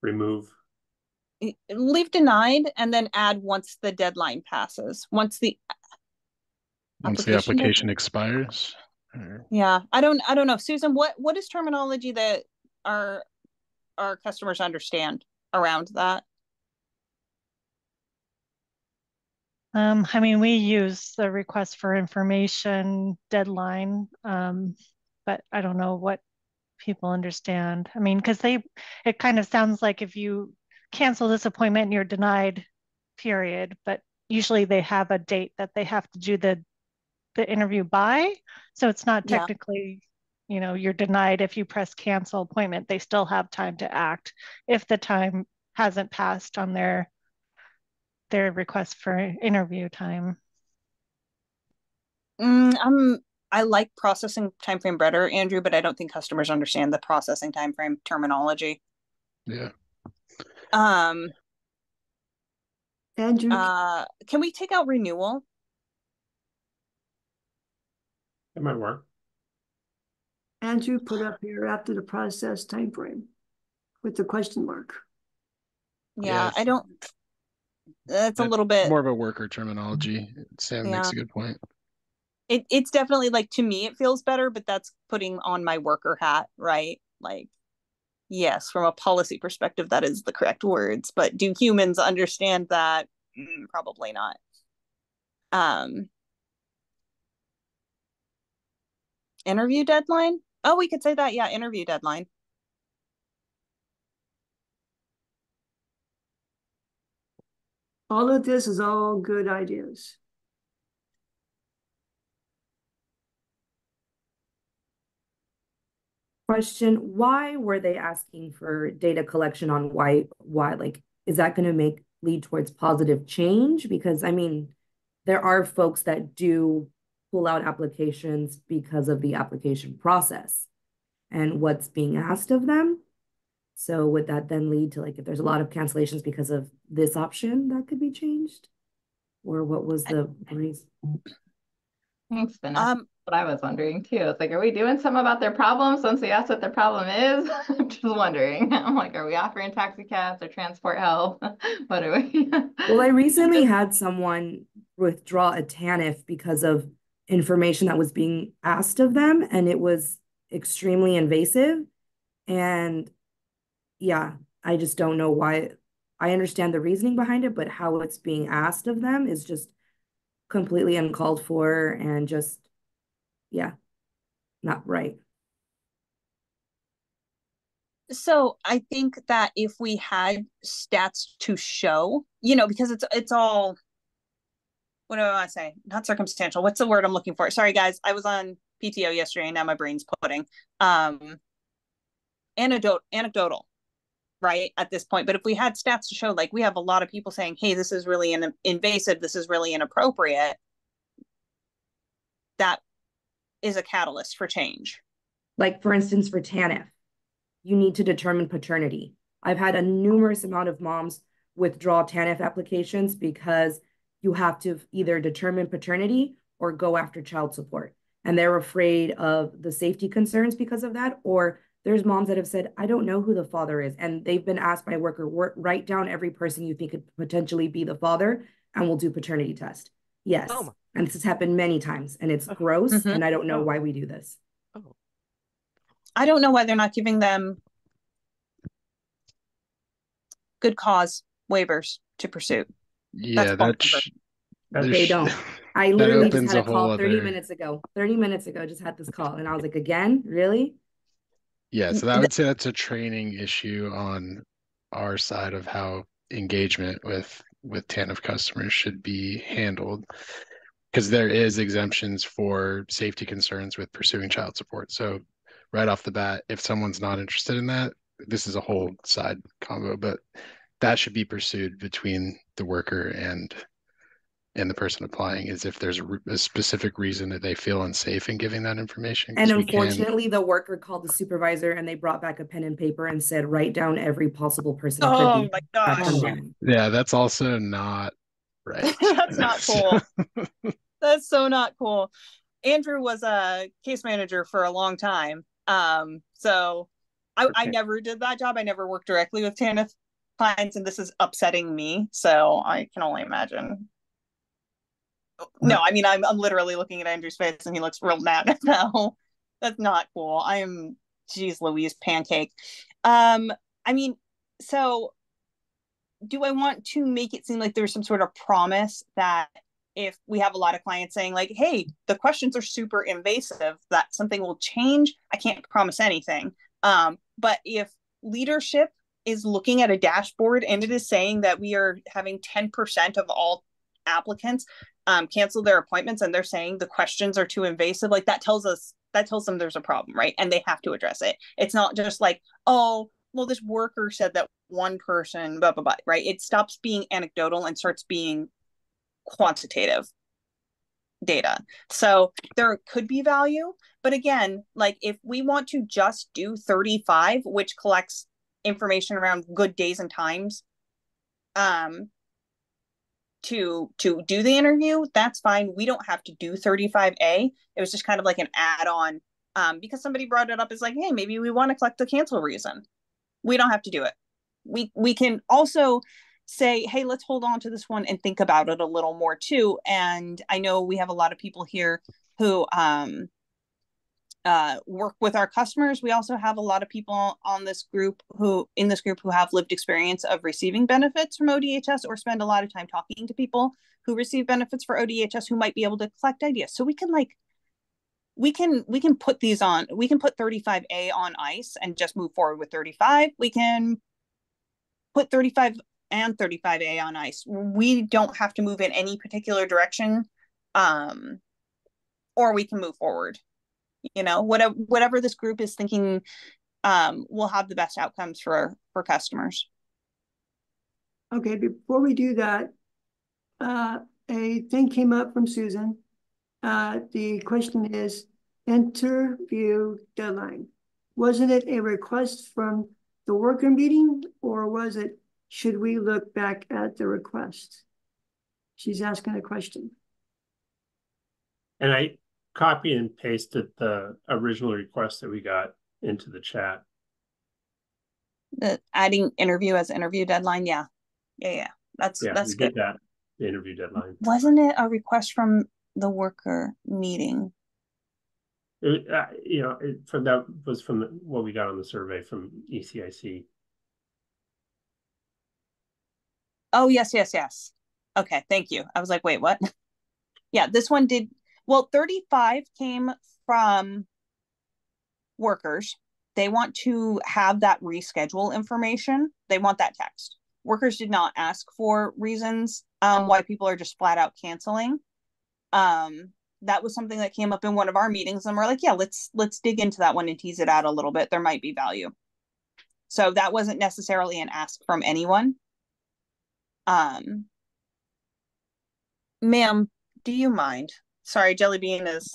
Remove. Leave denied and then add once the deadline passes. Once the application expires. Yeah, I don't know. Susan, what is terminology that our customers understand around that? I mean, we use the request for information deadline, but I don't know what people understand. I mean, because it kind of sounds like if you cancel this appointment, you're denied, period. But usually they have a date that they have to do the interview by. So it's not technically, you're denied if you press cancel appointment. They still have time to act if the time hasn't passed on their request for interview time. I like processing time frame better, Andrew, but I don't think customers understand the processing time frame terminology. Yeah. Andrew, can we take out renewal? It might work. Andrew put up here after the process time frame with the question mark. Yeah, I don't. That's a little bit more of a worker terminology. Sam makes a good point. It's definitely like, to me it feels better, but that's putting on my worker hat, right? Like, yes, from a policy perspective that is the correct words, but do humans understand that? Probably not. Interview deadline? Oh, we could say that. Yeah, interview deadline. All of this is all good ideas. Question, why were they asking for data collection on why, like, is that going to lead towards positive change? Because I mean, there are folks that do pull out applications because of the application process and what's being asked of them. So would that then lead to, like, if there's a lot of cancellations because of this option, that could be changed? Or what was the reason? Thanks, Vanessa. What I was wondering too. It's like, are we doing something about their problems once we ask what their problem is? I'm just wondering. I'm like, are we offering taxi cabs or transport help? What are we? Well, I recently had someone withdraw a TANF because of information that was being asked of them, and it was extremely invasive. And yeah, I just don't know why. I understand the reasoning behind it, but how it's being asked of them is just completely uncalled for and just, yeah, not right. So I think that if we had stats to show, because it's all, what do I want to say? Not circumstantial. What's the word I'm looking for? Sorry, guys. I was on PTO yesterday and now my brain's pudding. Anecdotal, right, at this point. But if we had stats to show, like, we have a lot of people saying, hey, this is really invasive, this is really inappropriate, that is a catalyst for change. Like, for instance, for TANF, you need to determine paternity. I've had a numerous amount of moms withdraw TANF applications because you have to either determine paternity or go after child support. And they're afraid of the safety concerns because of that. Or there's moms that have said, I don't know who the father is. And they've been asked by a worker, write down every person you think could potentially be the father, and we'll do paternity test. Yes. Oh. And this has happened many times, and it's gross. And I don't know why we do this. I don't know why they're not giving them good cause waivers to pursue. Yeah, That's They don't. I that literally just opens had a a call whole 30 other. minutes ago. 30 minutes ago, just had this call. And I was like, again? Really? Yeah, so I would say that's a training issue on our side of how engagement with TANF customers should be handled, because there is exemptions for safety concerns with pursuing child support. So right off the bat, if someone's not interested in that, this is a whole side combo, but that should be pursued between the worker and the person applying, is if there's a specific reason that they feel unsafe in giving that information. And We can, unfortunately, the worker called the supervisor and they brought back a pen and paper and said, write down every possible person it could Oh be. my gosh. yeah, that's also not right. That's not cool. That's so not cool. Andrew was a case manager for a long time. So I never did that job. I never worked directly with TANF clients, and this is upsetting me. So I can only imagine. No, I mean, I'm literally looking at Andrew's face and he looks real mad. No, that's not cool. Geez Louise, pancake. I mean, so do I want to make it seem like there's some sort of promise that if we have a lot of clients saying like, hey, the questions are super invasive, that something will change? I can't promise anything. But if leadership is looking at a dashboard and it is saying that we are having 10% of all applicants cancel their appointments, and they're saying the questions are too invasive, like that tells them there's a problem, right? And they have to address it. It's not just like, oh, well, this worker said that one person, blah, blah, blah, right? It stops being anecdotal and starts being quantitative data. So there could be value, but again, like if we want to just do 35, which collects information around good days and times, to do the interview, that's fine. We don't have to do 35A. It was just kind of like an add-on, because somebody brought it up as like, hey, maybe we want to collect the cancel reason. We don't have to do it. We can also say, hey, let's hold on to this one and think about it a little more too. And I know we have a lot of people here who work with our customers. We also have a lot of people in this group who have lived experience of receiving benefits from ODHS, or spend a lot of time talking to people who receive benefits for ODHS who might be able to collect ideas. So we can put these on. We can put 35A on ice and just move forward with 35. We can put 35 and 35A on ice. We don't have to move in any particular direction, or we can move forward. Whatever this group is thinking will have the best outcomes for customers. Okay, before we do that, a thing came up from Susan. The question is interview deadline. Wasn't it a request from the worker meeting, or was it, should we look back at the request? She's asking a question. And I copy and pasted the original request that we got into the chat. Adding interview as interview deadline. Yeah. That's we good. did that, the interview deadline. Wasn't it a request from the worker meeting? That was from what we got on the survey from ECIC. Oh, yes. Okay, thank you. I was like, wait, what? Yeah, this one did. Well, 35 came from workers. They want to have that reschedule information. They want that text. Workers did not ask for reasons why people are just flat out canceling. That was something that came up in one of our meetings, and we're like, yeah, let's dig into that one and tease it out a little bit. There might be value. So that wasn't necessarily an ask from anyone. Ma'am, do you mind? Sorry, Jelly Bean is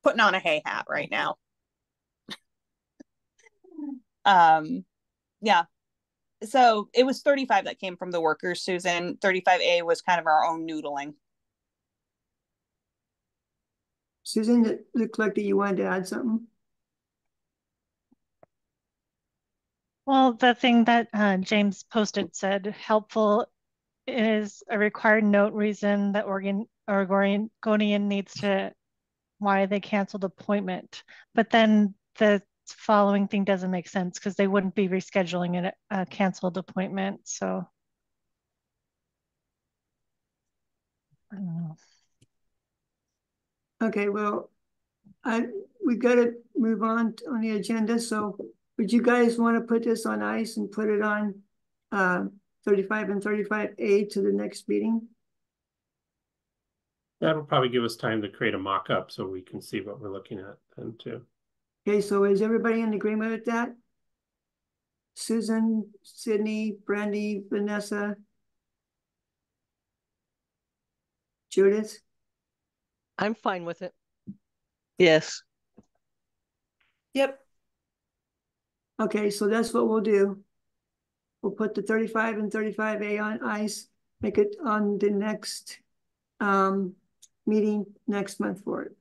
putting on a hay hat right now. Yeah. So it was 35 that came from the workers, Susan. 35A was kind of our own noodling. Susan, it looked like that you wanted to add something. Well, the thing that James posted said helpful is a required note reason that Oregonian needs to why they canceled appointment. But then the following thing doesn't make sense because they wouldn't be rescheduling a canceled appointment. So I don't know. Okay, well, we've got to move on the agenda. So would you guys want to put this on ice and put it on 35 and 35A to the next meeting? That'll probably give us time to create a mock-up so we can see what we're looking at then too. Okay, so is everybody in agreement with that? Susan, Sydney, Brandy, Vanessa, Judith? I'm fine with it. Yes. Yep. Okay, so that's what we'll do. We'll put the 35 and 35A on ice, make it on the next meeting next month for it.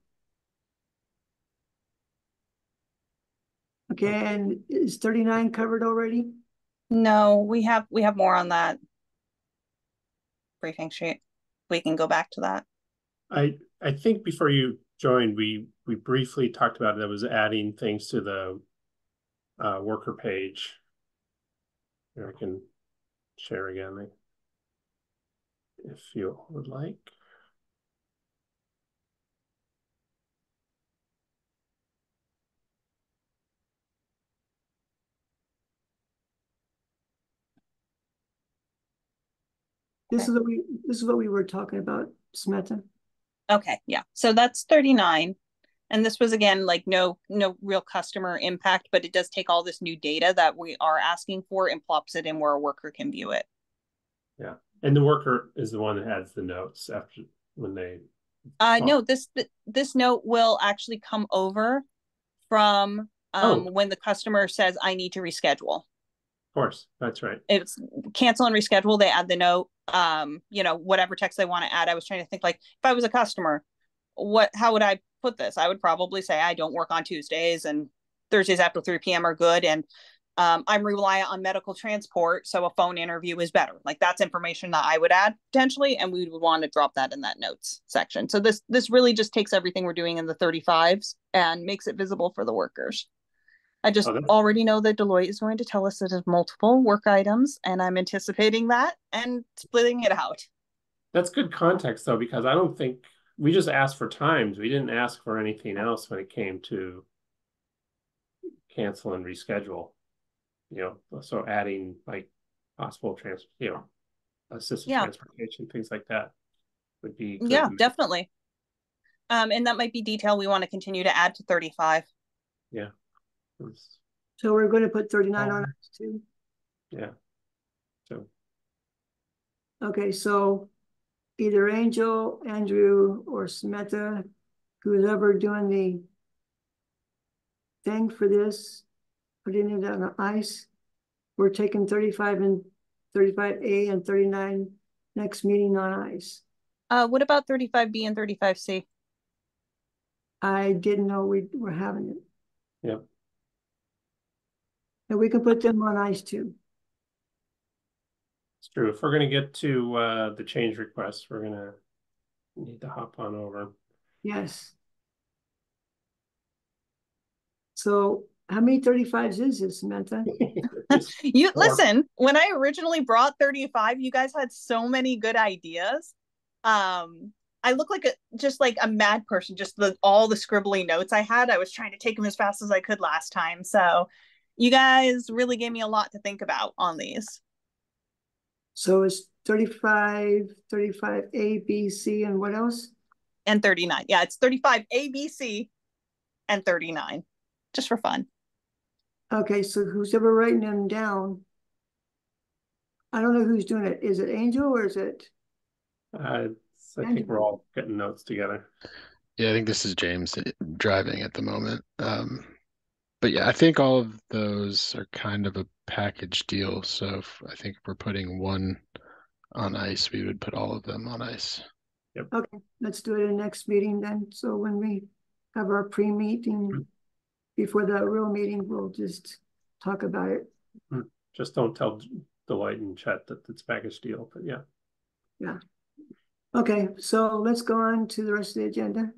Okay, and is 39 covered already? No, we have more on that briefing sheet. We can go back to that. I think before you joined, we briefly talked about it. That was adding things to the worker page. Here I can share again if you would like. This is what we were talking about, Samantha. Okay, yeah. So that's 39. And this was again like no real customer impact, but it does take all this new data that we are asking for and plops it in where a worker can view it. Yeah. And the worker is the one that adds the notes after when they no, this note will actually come over from when the customer says I need to reschedule. Of course, that's right. It's cancel and reschedule. They add the note, whatever text they want to add. I was trying to think like if I was a customer, how would I put this? I would probably say I don't work on Tuesdays and Thursdays after 3 p.m. are good. And I'm reliant on medical transport. So a phone interview is better. Like that's information that I would add potentially. And we would want to drop that in that notes section. So this really just takes everything we're doing in the 35s and makes it visible for the workers. I just already know that Deloitte is going to tell us that there's multiple work items and I'm anticipating that and splitting it out. That's good context though, because I don't think we just asked for times. We didn't ask for anything else when it came to cancel and reschedule. So adding like possible assisted transportation, things like that would be good. Yeah, definitely. And that might be detail we want to continue to add to 35. Yeah. So we're going to put 39 on ice too? Yeah. So. Okay, so either Angel, Andrew, or Samantha, who's ever doing the thing for this, putting it on ice. We're taking 35 and 35A and 39 next meeting on ice. What about 35B and 35C? I didn't know we were having it. Yep. And we can put them on ice too. It's true. If we're going to get to the change requests, we're going to need to hop on over. Yes. So how many 35s is this, Samantha? Listen, when I originally brought 35, you guys had so many good ideas. I look like just like a mad person, just all the scribbly notes I had. I was trying to take them as fast as I could last time. So you guys really gave me a lot to think about on these. So it's 35, 35A, B, C, and what else? And 39. Yeah, it's 35A, B, C, and 39, just for fun. Okay, so who's ever writing them down? I don't know who's doing it. Is it Angel or is it? I think we're all getting notes together. Yeah, I think this is James driving at the moment. But yeah, I think all of those are kind of a package deal. So I think if we're putting one on ice, we would put all of them on ice. Yep. Okay, let's do it in the next meeting then. So when we have our pre-meeting before the real meeting, we'll just talk about it. Just don't tell Deloitte and Chet that it's package deal, but yeah. Yeah. Okay, so let's go on to the rest of the agenda.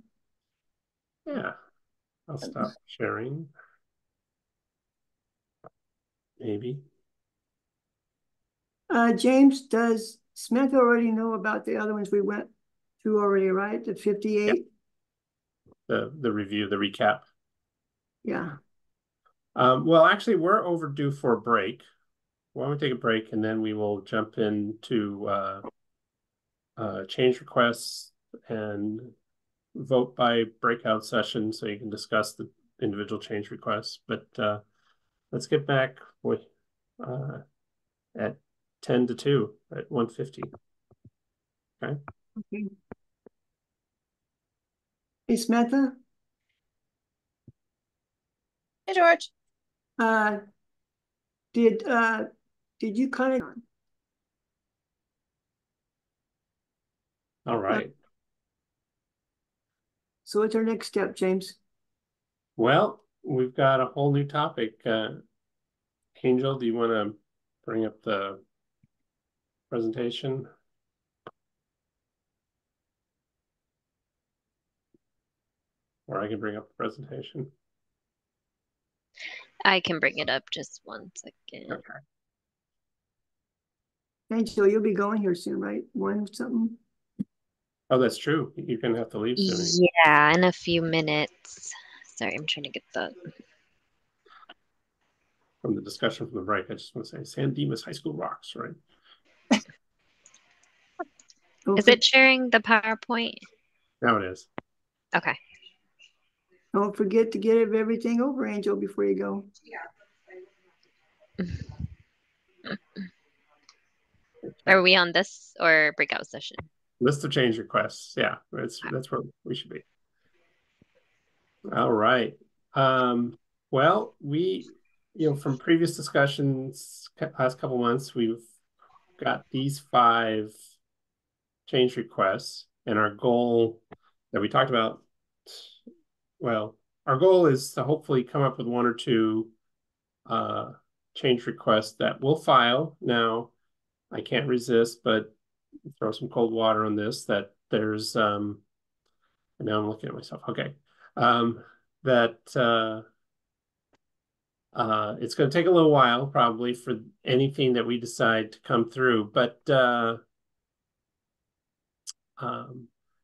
Yeah. I'll stop sharing. maybe. James, does Smith already know about the other ones we went through already, right? The 58? Yep. The review, the recap. Yeah. Well, actually, we're overdue for a break. Why don't we take a break and then we will jump into change requests and vote by breakout session so you can discuss the individual change requests. But let's get back with at 10 to 2 at 1:50. Okay. Okay. Hey, Samantha? Hey, George. Did you kind of All right. So what's our next step, James? Well, we've got a whole new topic. Angel, do you want to bring up the presentation? Or I can bring up the presentation. I can bring it up, just one second. Okay. Angel, you'll be going here soon, right? One something? Oh, that's true. You're going to have to leave soon. Yeah, in a few minutes. Sorry, I'm trying to get the... From the discussion from the break, I just want to say San Dimas High School rocks, right? Is it sharing the PowerPoint? Now it is. Okay. Don't forget to get everything over, Angel, before you go. Are we on this or breakout session? List of change requests. Yeah, that's where we should be. All right. Well, from previous discussions last couple months, we've got these 5 change requests, and our goal that we talked about, well, our goal is to hopefully come up with 1 or 2 change requests that we'll file. Now, I can't resist, but throw some cold water on this, that there's, and now I'm looking at myself. Okay. It's going to take a little while probably for anything that we decide to come through, but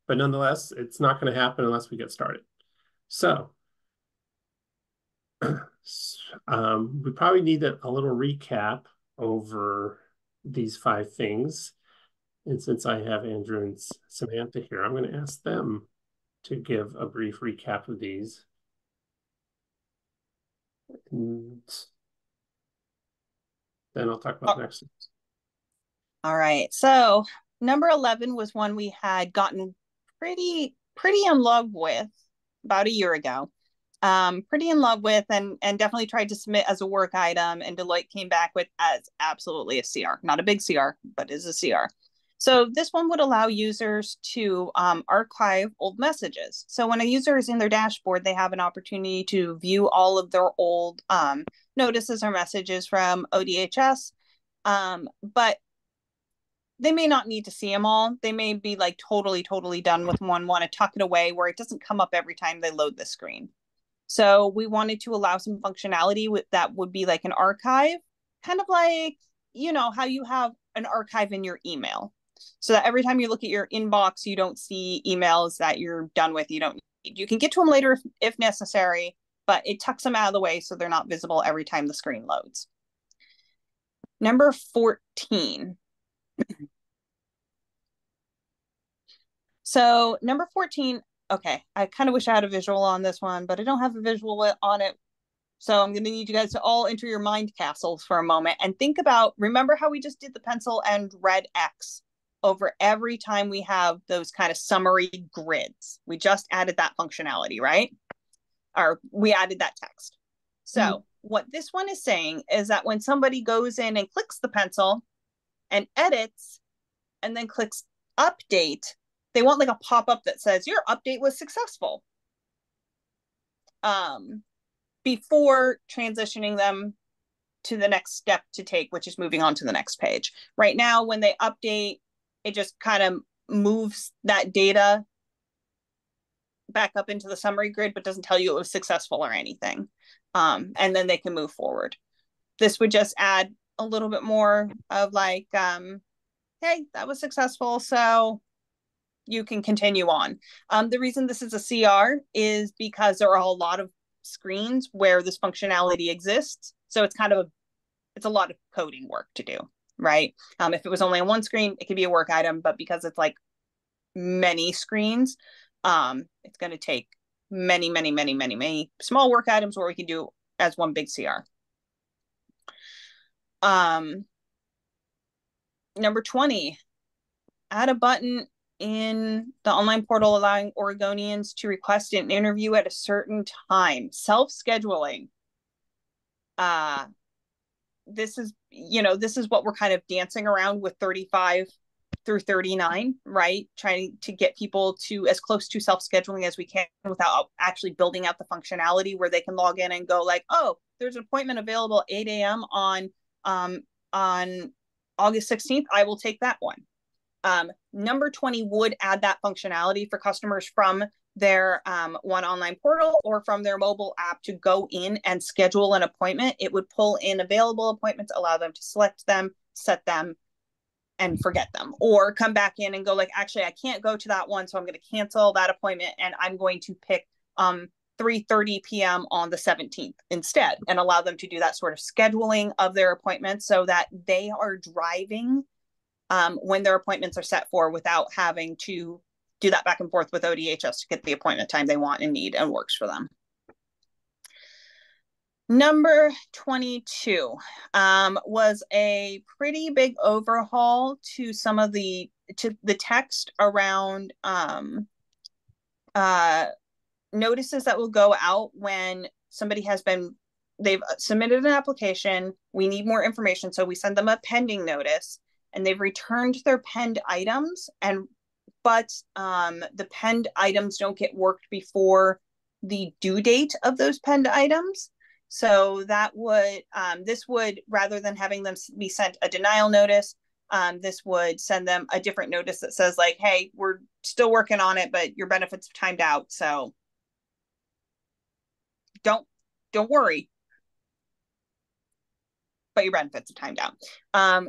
nonetheless, it's not going to happen unless we get started. So we probably need a little recap over these 5 things. And since I have Andrew and Samantha here, I'm going to ask them to give a brief recap of these. And then I'll talk about the next ones. All right. So number 11 was one we had gotten pretty in love with about a year ago. Pretty in love with and definitely tried to submit as a work item, and Deloitte came back with as absolutely a CR. Not a big CR, but is a CR. So this one would allow users to archive old messages. So when a user is in their dashboard, they have an opportunity to view all of their old notices or messages from ODHS, but they may not need to see them all. They may be like totally done with one, want to tuck it away where it doesn't come up every time they load the screen. So we wanted to allow some functionality that would be like an archive, kind of like, how you have an archive in your email. So that every time you look at your inbox, you don't see emails that you're done with. You don't need. You can get to them later if necessary, but it tucks them out of the way so they're not visible every time the screen loads. Number 14. So number 14, okay, I kind of wish I had a visual on this one, but I don't have a visual on it. So I'm going to need you guys to all enter your mind castles for a moment and think about, remember how we just did the pencil and red X over every time we have those kind of summary grids. We just added that functionality, right? Or we added that text. So what this one is saying is that when somebody goes in and clicks the pencil and edits and then clicks update, they want like a pop-up that says your update was successful before transitioning them to the next step to take, which is moving on to the next page. Right now, when they update, it just kind of moves that data back up into the summary grid, but doesn't tell you it was successful or anything. And then they can move forward. this would just add a little bit more of like, hey, that was successful, so you can continue on. The reason this is a CR is because there are a lot of screens where this functionality exists. So it's it's a lot of coding work to do, right? If it was only on one screen, it could be a work item, but because it's like many screens, it's going to take many small work items where we can do as one big CR. Number 20, add a button in the online portal allowing Oregonians to request an interview at a certain time. Self-scheduling. This is what we're kind of dancing around with 35 through 39, right? Trying to get people to as close to self-scheduling as we can without actually building out the functionality where they can log in and go like, oh, there's an appointment available at 8 a.m. on August 16th. I will take that one. Number 20 would add that functionality for customers from their ONE online portal or from their mobile app to go in and schedule an appointment. It would pull in available appointments, allow them to select them, set them, and forget them, or come back in and go like, actually, I can't go to that one, so I'm going to cancel that appointment and I'm going to pick 3:30 p.m. on the 17th instead, and allow them to do that sort of scheduling of their appointments so that they are driving when their appointments are set for without having to do that back and forth with ODHS to get the appointment time they want and need and works for them. Number 22 was a pretty big overhaul to some of the text around notices that will go out when somebody they've submitted an application. We need more information, so we send them a pending notice, and they've returned their penned items, but the penned items don't get worked before the due date of those penned items. So that would, this would, rather than having them be sent a denial notice, this would send them a different notice that says like, hey, we're still working on it, but your benefits have timed out. So don't worry, but your benefits have timed out.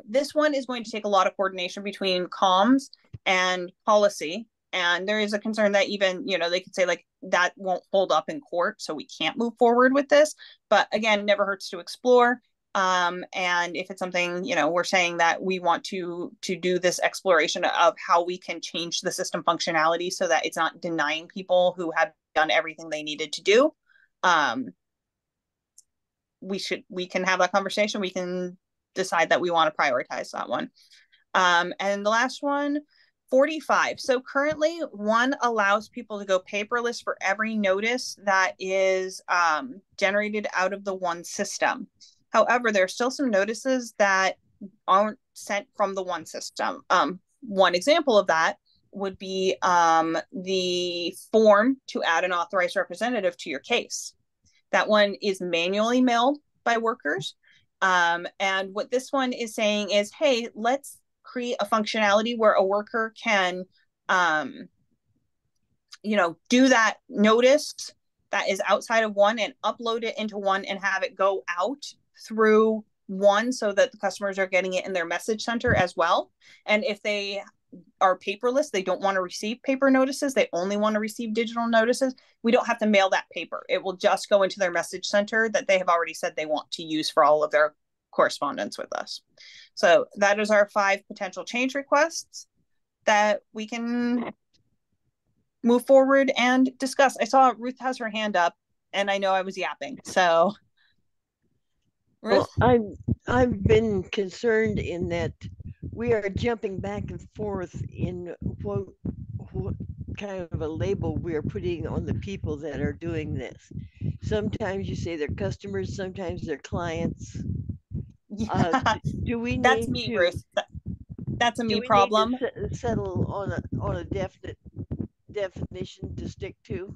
This one is going to take a lot of coordination between comms and policy. And there is a concern that even, they could say like that won't hold up in court, so we can't move forward with this. But again, never hurts to explore. And if it's something, we're saying that we want to do this exploration of how we can change the system functionality so that it's not denying people who have done everything they needed to do. We can have that conversation. We can decide that we want to prioritize that one. And the last one, 45. So currently ONE allows people to go paperless for every notice that is generated out of the ONE system. However, there are still some notices that aren't sent from the ONE system. One example of that would be the form to add an authorized representative to your case. That one is manually mailed by workers. And what this one is saying is, hey, let's create a functionality where a worker can, do that notice that is outside of ONE and upload it into ONE and have it go out through ONE so that the customers are getting it in their message center as well. And if they are paperless, they don't want to receive paper notices, they only want to receive digital notices, we don't have to mail that paper. It will just go into their message center that they have already said they want to use for all of their correspondence with us. So that is our 5 potential change requests that we can move forward and discuss. I saw Ruth has her hand up and I know I was yapping. So Ruth? Well, I've been concerned in that we are jumping back and forth in what kind of a label we are putting on the people that are doing this. Sometimes you say they're customers, sometimes they're clients. Do we That's need me, to, Ruth. That's a me problem. Need to settle on a definite definition to stick to?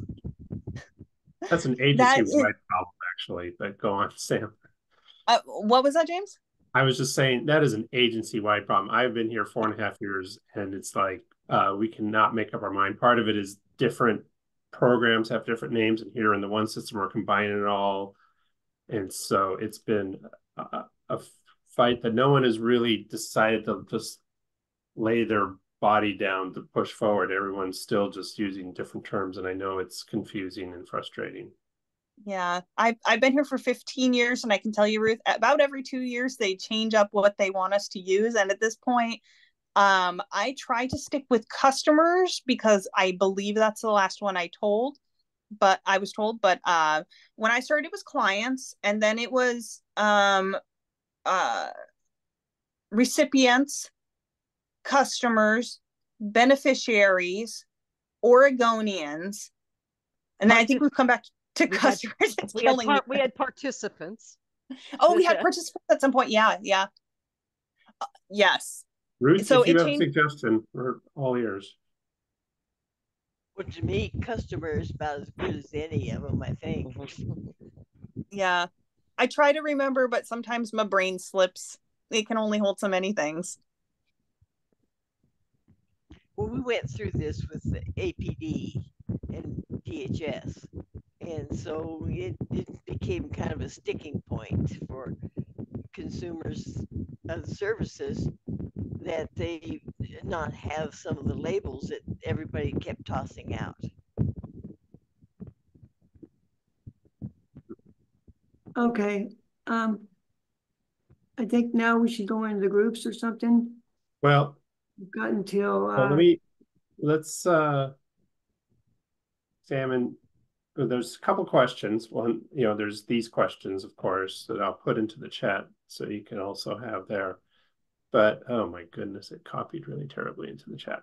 That's an agency-wide problem, actually. But go on, Sam. What was that, James? I was just saying that is an agency-wide problem. I've been here 4.5 years, and it's like we cannot make up our mind. Part of it is different programs have different names, and here in the ONE system we're combining it all. And so it's been a fight that no one has really decided to just lay their body down to push forward. Everyone's still just using different terms, and I know it's confusing and frustrating. Yeah, I've been here for 15 years, and I can tell you, Ruth, about every 2 years they change up what they want us to use. And at this point, I try to stick with customers because I believe that's the last one I was told. But when I started, it was clients, and then it was recipients, customers, beneficiaries, Oregonians, and then I think we've come back to customers. It's killing me. We had participants. Oh, we had participants at some point. Yeah, yeah. Yes. Ruth, So if you it have a changed. suggestion, we're all ears. Well, to me, customer is about as good as any of them, I think. Yeah. I try to remember, but sometimes my brain slips. It can only hold so many things. Well, we went through this with the APD and DHS. And so it became kind of a sticking point for consumers of services that they not have some of the labels that everybody kept tossing out. Okay. I think now we should go into the groups or something. Well, We've got until let's examine. There's a couple questions. One, there's these questions, of course, that I'll put into the chat so you can also have there. But oh my goodness, it copied really terribly into the chat.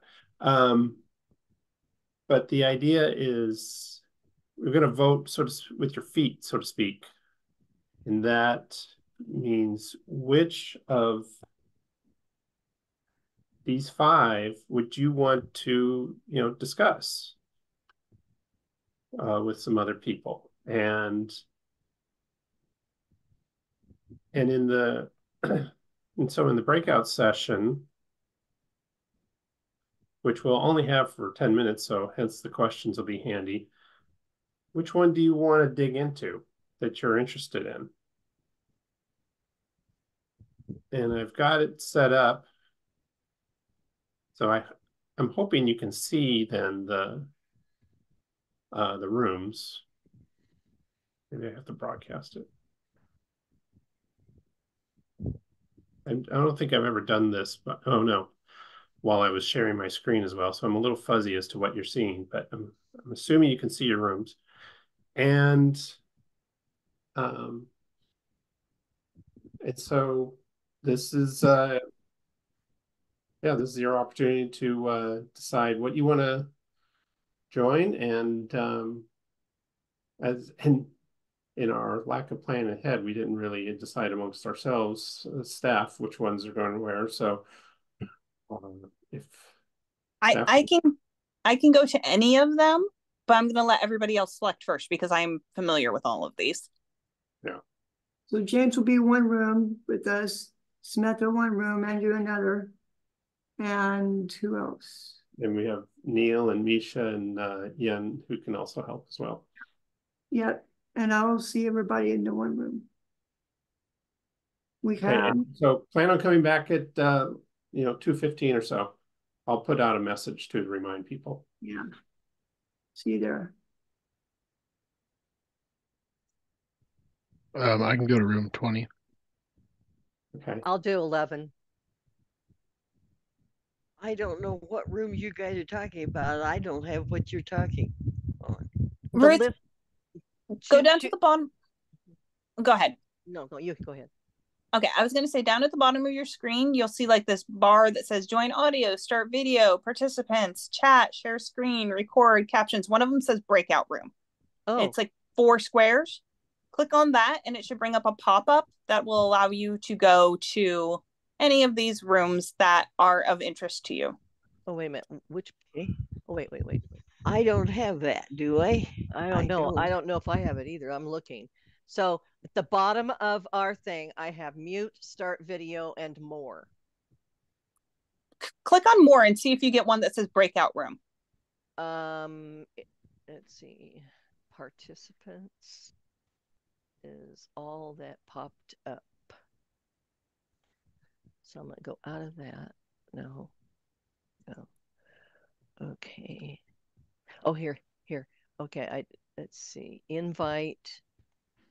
But the idea is we're going to vote sort of with your feet, so to speak. And that means which of these 5 would you want to, discuss with some other people? And in the and so in the breakout session, which we'll only have for 10 minutes, so hence the questions will be handy. Which one do you want to dig into that you're interested in? And I've got it set up. So I'm hoping you can see then the rooms. Maybe I have to broadcast it. I don't think I've ever done this, but oh no, while I was sharing my screen as well. So I'm a little fuzzy as to what you're seeing, but I'm assuming you can see your rooms. And so this is this is your opportunity to decide what you want to join. And in our lack of planning ahead, we didn't really decide amongst ourselves, staff, which ones are going where. So if I can go to any of them, but I'm going to let everybody else select first because I'm familiar with all of these. Yeah. So James will be one room with us, Samantha one room, Andrew another, and who else? And we have Neil and Misha and Yen who can also help as well. Yep, and I'll see everybody in the one room. We Okay, have. so plan on coming back at 2:15 or so. I'll put out a message to remind people. Yeah. See you there. I can go to room 20. Okay. I'll do 11. I don't know what room you guys are talking about. I don't have what you're talking on. Ruth, go down to the bottom. Go ahead. No, you go ahead. Okay, I was going to say down at the bottom of your screen, you'll see like this bar that says join audio, start video, participants, chat, share screen, record, captions. One of them says breakout room. Oh. It's like 4 squares. Click on that and it should bring up a pop-up that will allow you to go to any of these rooms that are of interest to you. Oh, wait a minute. Which? Oh, wait. I don't have that, do I? I don't know. I don't know if I have it either. I'm looking. So at the bottom of our thing, I have mute, start video, and more. Click on more and see if you get one that says breakout room. Let's see. Participants is all that popped up. So I'm gonna go out of that. No. Okay. Oh, here. Okay, let's see. Invite,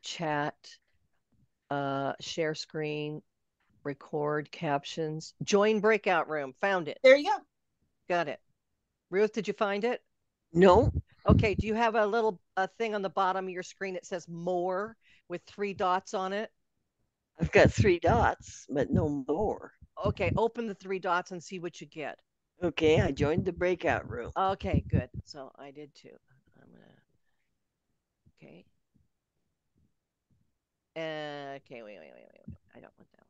chat, share screen, record captions, join breakout room. Found it. There you go. Got it. Ruth, did you find it? No. Okay, do you have a little thing on the bottom of your screen that says more with 3 dots on it? I've got 3 dots, but no more. Okay, open the 3 dots and see what you get. Okay, I joined the breakout room. Okay, good. So I did too. I'm gonna. Okay. Okay, wait. I don't want that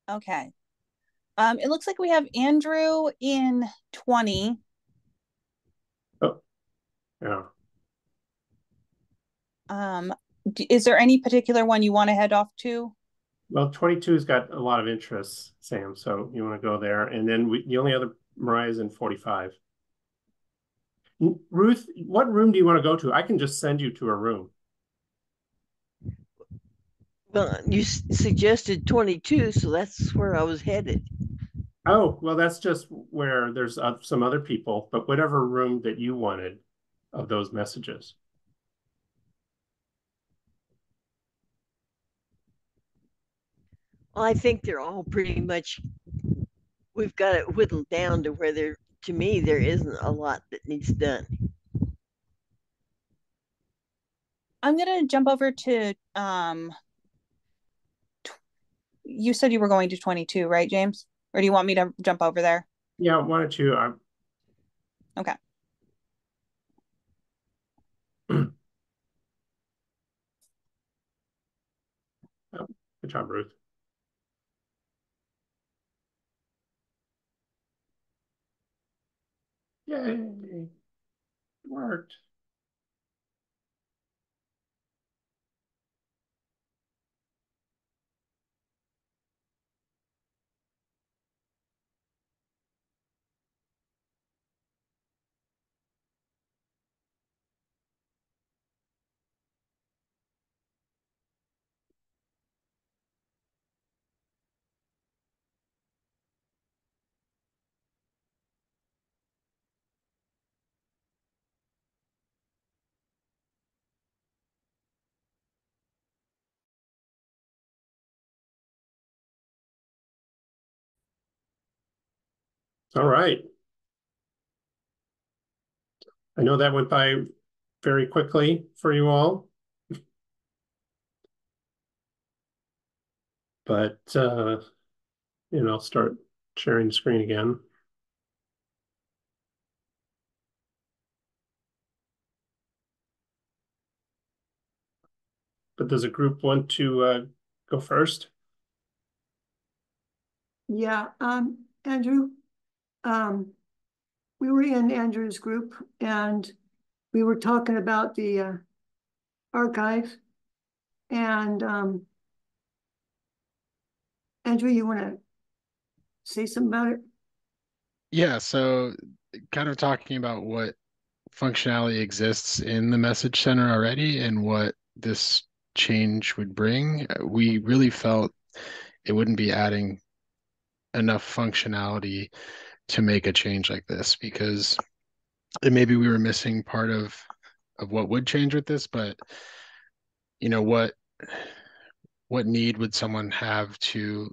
one. Okay. It looks like we have Andrew in 20. Oh, yeah. Is there any particular one you want to head off to? Well, 22's got a lot of interest, Sam. So you want to go there, and then the only other Mariah's in 45. Ruth, what room do you want to go to? I can just send you to a room. Well, you suggested 22, so that's where I was headed. Oh, well, that's just where there's some other people, but whatever room that you wanted of those messages. Well, I think they're all pretty much, we've got it whittled down to where to me, there isn't a lot that needs done. I'm gonna jump over to you said you were going to 22, right, James? Or do you want me to jump over there? Yeah, why don't you? Okay. Oh, good job, Ruth. Yay, worked. All right. I know that went by very quickly for you all, but start sharing the screen again. But does a group want to go first? Yeah, Andrew, we were in Andrew's group and we were talking about the archive. And Andrew, you want to say something about it? Yeah, so kind of talking about what functionality exists in the message center already and what this change would bring, we really felt it wouldn't be adding enough functionality to make a change like this, because maybe we were missing part of what would change with this, but what need would someone have to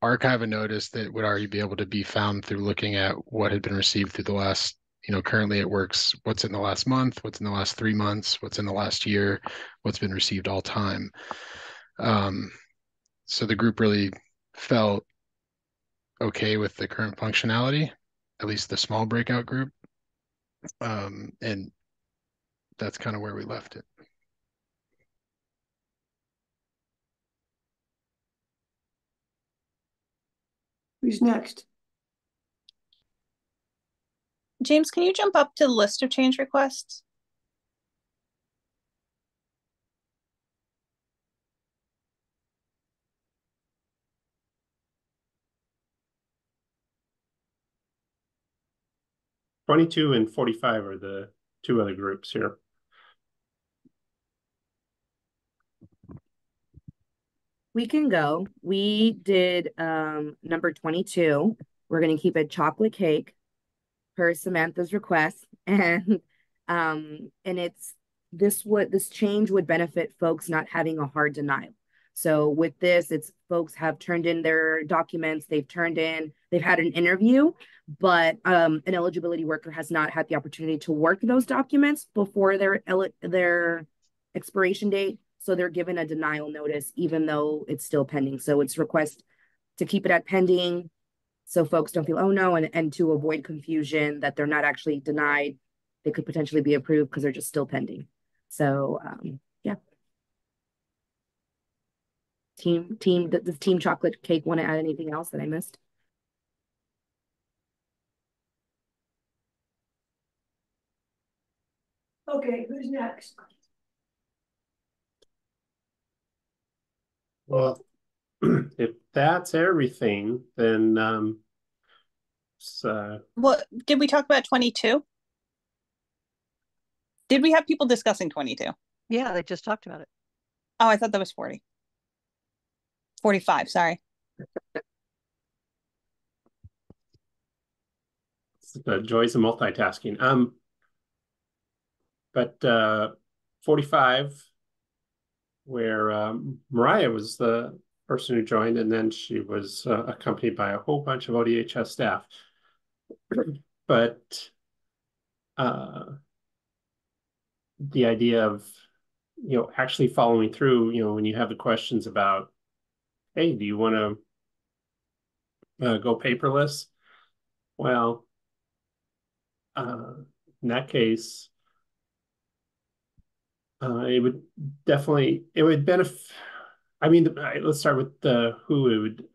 archive a notice that would already be able to be found through looking at what had been received through the last, currently it works what's in the last month, what's in the last 3 months, what's in the last year, what's been received all time. So the group really felt okay with the current functionality, at least the small breakout group. And that's kind of where we left it. Who's next? James, can you jump up to the list of change requests? 22 and 45 are the two other groups here. We can go. We did number 22. We're gonna keep it chocolate cake per Samantha's request. And this change would benefit folks not having a hard denial. So with this, it's folks have turned in their documents, they've had an interview, but an eligibility worker has not had the opportunity to work those documents before their expiration date. So they're given a denial notice, even though it's still pending. So it's request to keep it at pending, so folks don't feel, oh no, and to avoid confusion that they're not actually denied, they could potentially be approved because they're just still pending. So yeah. Does Team Chocolate Cake want to add anything else that I missed? Okay, who's next? Well, if that's everything, then well, did we talk about 22? Did we have people discussing 22? Yeah, they just talked about it. Oh, I thought that was 40. 45, sorry. The joys of multitasking. But 45, where Mariah was the person who joined, and then she was accompanied by a whole bunch of ODHS staff. But the idea of, actually following through, when you have the questions about, hey, do you want to go paperless? Well, in that case, it would benefit. I mean, let's start with who it would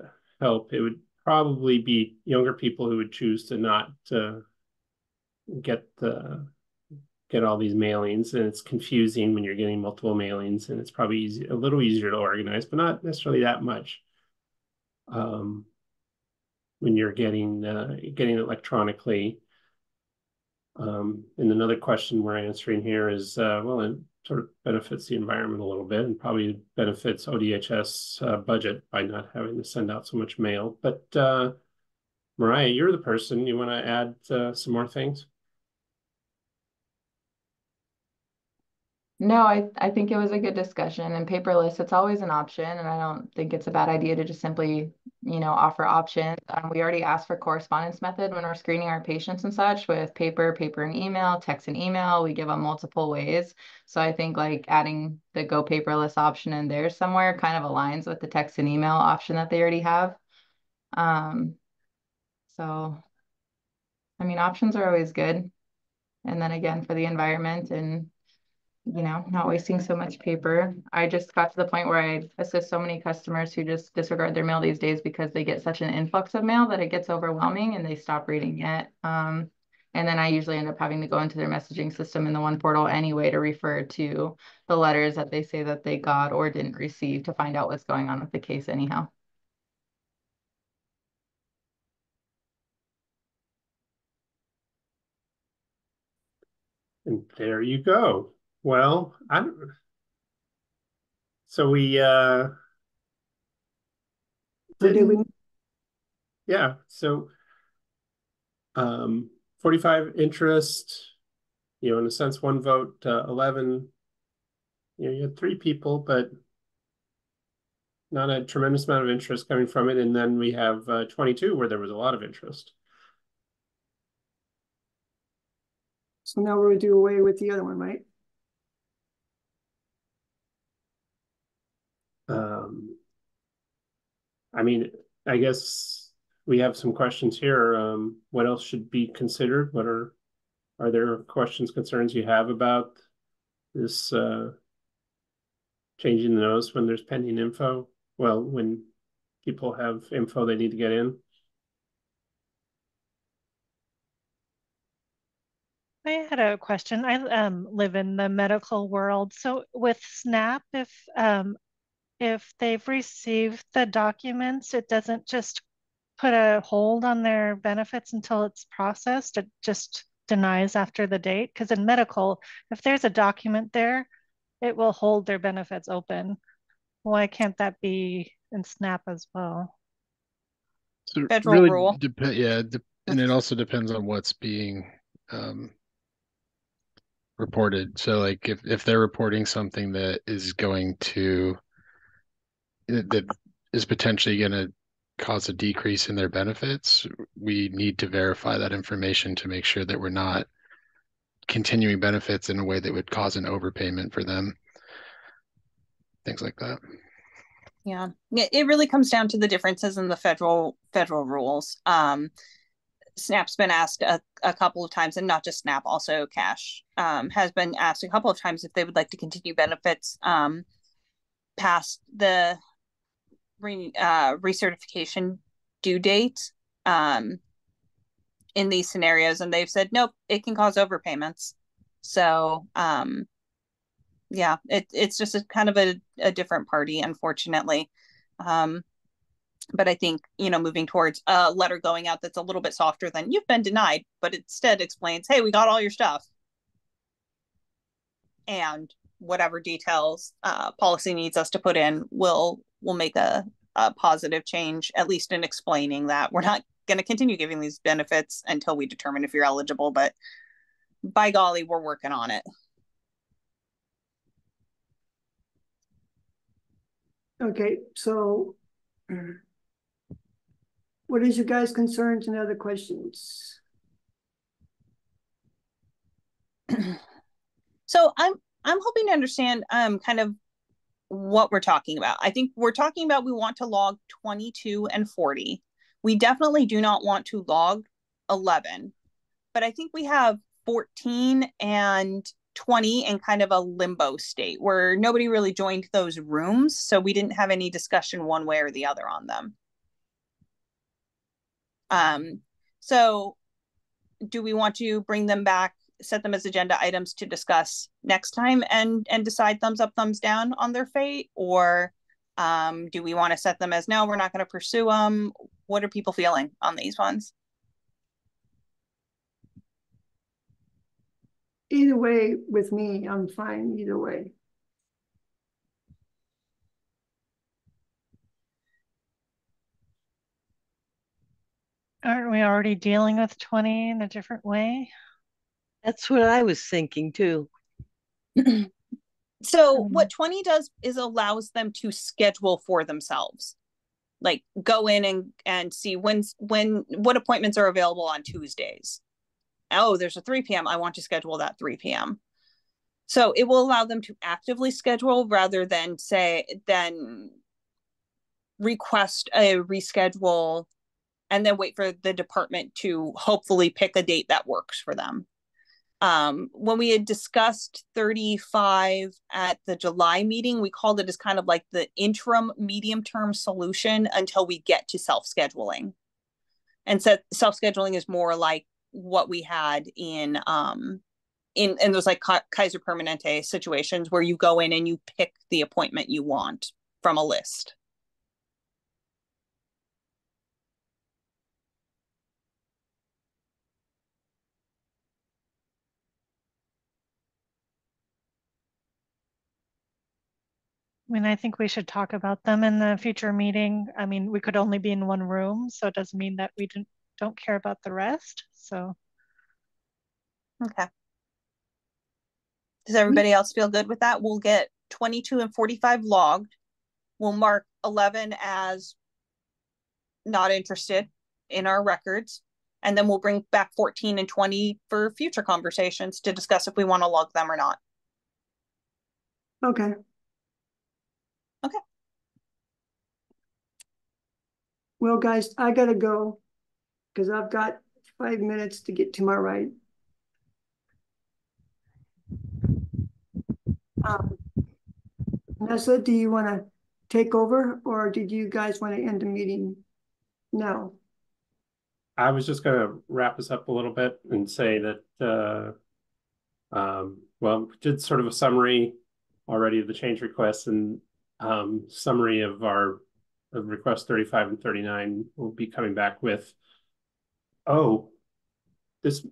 help. It would probably be younger people who would choose to not get all these mailings, and it's confusing when you're getting multiple mailings, and it's probably a little easier to organize, but not necessarily that much. When you're getting it electronically. And another question we're answering here is, well, it sort of benefits the environment a little bit, and probably benefits ODHS budget by not having to send out so much mail. But Mariah, you're the person. You want to add some more things? No, I think it was a good discussion, and paperless, it's always an option, and I don't think it's a bad idea to just simply, offer options. We already asked for correspondence method when we're screening our patients and such, with paper and email, text and email. We give them multiple ways. So I think like adding the go paperless option in there somewhere kind of aligns with the text and email option that they already have. So I mean, options are always good. And then again, for the environment and not wasting so much paper. I just got to the point where I assist so many customers who just disregard their mail these days because they get such an influx of mail that it gets overwhelming and they stop reading it. And then I usually end up having to go into their messaging system in the ONE portal anyway to refer to the letters that they say that they got or didn't receive to find out what's going on with the case anyhow. And there you go. Well, so we yeah, so 45 interest, in a sense, one vote, 11, you had 3 people, but not a tremendous amount of interest coming from it. And then we have 22 where there was a lot of interest. So now we're going to do away with the other one, right? I mean, I guess we have some questions here. What else should be considered? Are there questions, concerns you have about this changing the notice when there's pending info? Well, when people have info they need to get in. I had a question. I live in the medical world. So with SNAP, if they've received the documents, it doesn't just put a hold on their benefits until it's processed. It just denies after the date. Because in medical, if there's a document there, it will hold their benefits open. Why can't that be in SNAP as well? So Federal really rule. and it also depends on what's being reported. So like if they're reporting something that is going to that is potentially going to cause a decrease in their benefits, we need to verify that information to make sure that we're not continuing benefits in a way that would cause an overpayment for them. Things like that. Yeah, it really comes down to the differences in the federal rules. SNAP's been asked a couple of times, and not just SNAP, also Cash has been asked a couple of times if they would like to continue benefits past the recertification due date in these scenarios, and they've said nope, it can cause overpayments. So yeah, it's just a kind of a different party, unfortunately. But I think, moving towards a letter going out that's a little bit softer than you've been denied, but instead explains, hey, we got all your stuff. And whatever details policy needs us to put in, we'll make a positive change, at least in explaining that we're not going to continue giving these benefits until we determine if you're eligible. But by golly, we're working on it. Okay, so what is your guys' concerns and other questions? So I'm hoping to understand kind of what we're talking about. I think we're talking about we want to log 22 and 40. We definitely do not want to log 11, but I think we have 14 and 20 in kind of a limbo state where nobody really joined those rooms, so we didn't have any discussion one way or the other on them. So do we want to bring them back, set them as agenda items to discuss next time and decide thumbs up, thumbs down on their fate? Or do we want to set them as, no, we're not going to pursue them? What are people feeling on these ones? Either way, with me, I'm fine either way. Aren't we already dealing with 20 in a different way? That's what I was thinking too. So what 20 does is allows them to schedule for themselves. Like go in and see what appointments are available on Tuesdays. Oh, there's a 3 p.m. I want to schedule that 3 p.m. So it will allow them to actively schedule rather than request a reschedule and then wait for the department to hopefully pick a date that works for them. When we had discussed 35 at the July meeting, we called it as kind of like the interim medium-term solution until we get to self-scheduling. And so self-scheduling is more like what we had in those like Kaiser Permanente situations where you go in and you pick the appointment you want from a list. I mean, I think we should talk about them in the future meeting. I mean, we could only be in one room, so it doesn't mean that we don't care about the rest. So, okay. Does everybody else feel good with that? We'll get 22 and 45 logged. We'll mark 11 as not interested in our records. And then we'll bring back 14 and 20 for future conversations to discuss if we want to log them or not. Okay. Okay. Well, guys, I gotta go because I've got 5 minutes to get to my ride. Nessa, do you want to take over, or did you guys want to end the meeting now? I was just going to wrap us up a little bit and say that, well, we did sort of a summary already of the change requests and summary of our request 35 and 39. We'll be coming back with, oh, this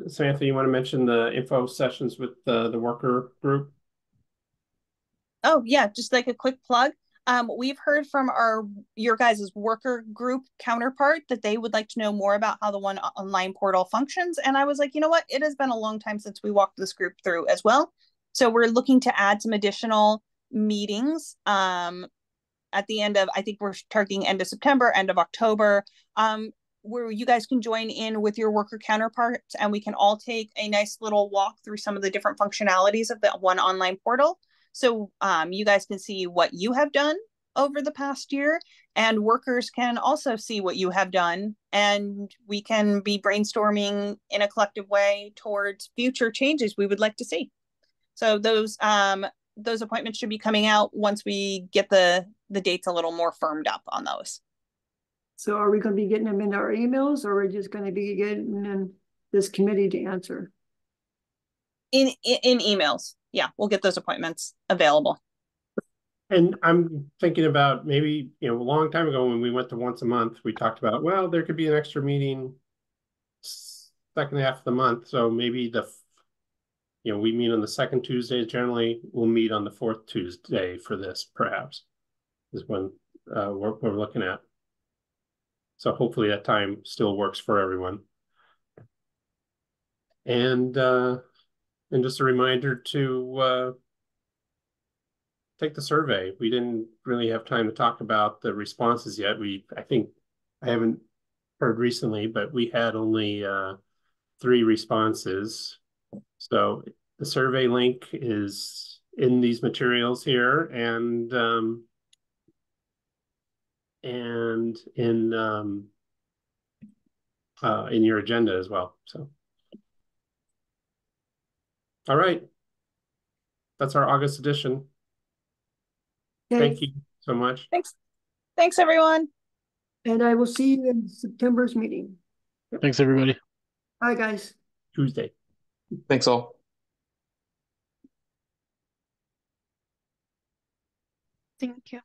Samantha, you want to mention the info sessions with the worker group? Oh yeah, just like a quick plug. We've heard from your guys' worker group counterpart that they would like to know more about how the One Online portal functions. And I was like, you know what? It has been a long time since we walked this group through as well. So we're looking to add some additional meetings at the end of, I think we're targeting end of September, end of October, where you guys can join in with your worker counterparts and we can all take a nice little walk through some of the different functionalities of the One Online portal. So you guys can see what you have done over the past year, and workers can also see what you have done, and we can be brainstorming in a collective way towards future changes we would like to see. So those appointments should be coming out once we get the dates a little more firmed up on those. So are we going to be getting them in our emails, or are we just going to be getting in this committee to answer? In emails. Yeah, we'll get those appointments available. And I'm thinking about maybe, a long time ago when we went to once a month, we talked about, well, there could be an extra meeting second half of the month. So maybe we meet on the second Tuesday. Generally, we'll meet on the fourth Tuesday for this, perhaps, is when we're looking at. So hopefully that time still works for everyone. And just a reminder to take the survey. We didn't really have time to talk about the responses yet. I think I haven't heard recently, but we had only 3 responses. So the survey link is in these materials here and in your agenda as well. So, all right, that's our August edition. Okay. Thank you so much. Thanks everyone. And I will see you in September's meeting. Thanks, everybody. Bye, guys. Tuesday. Thanks all. Thank you.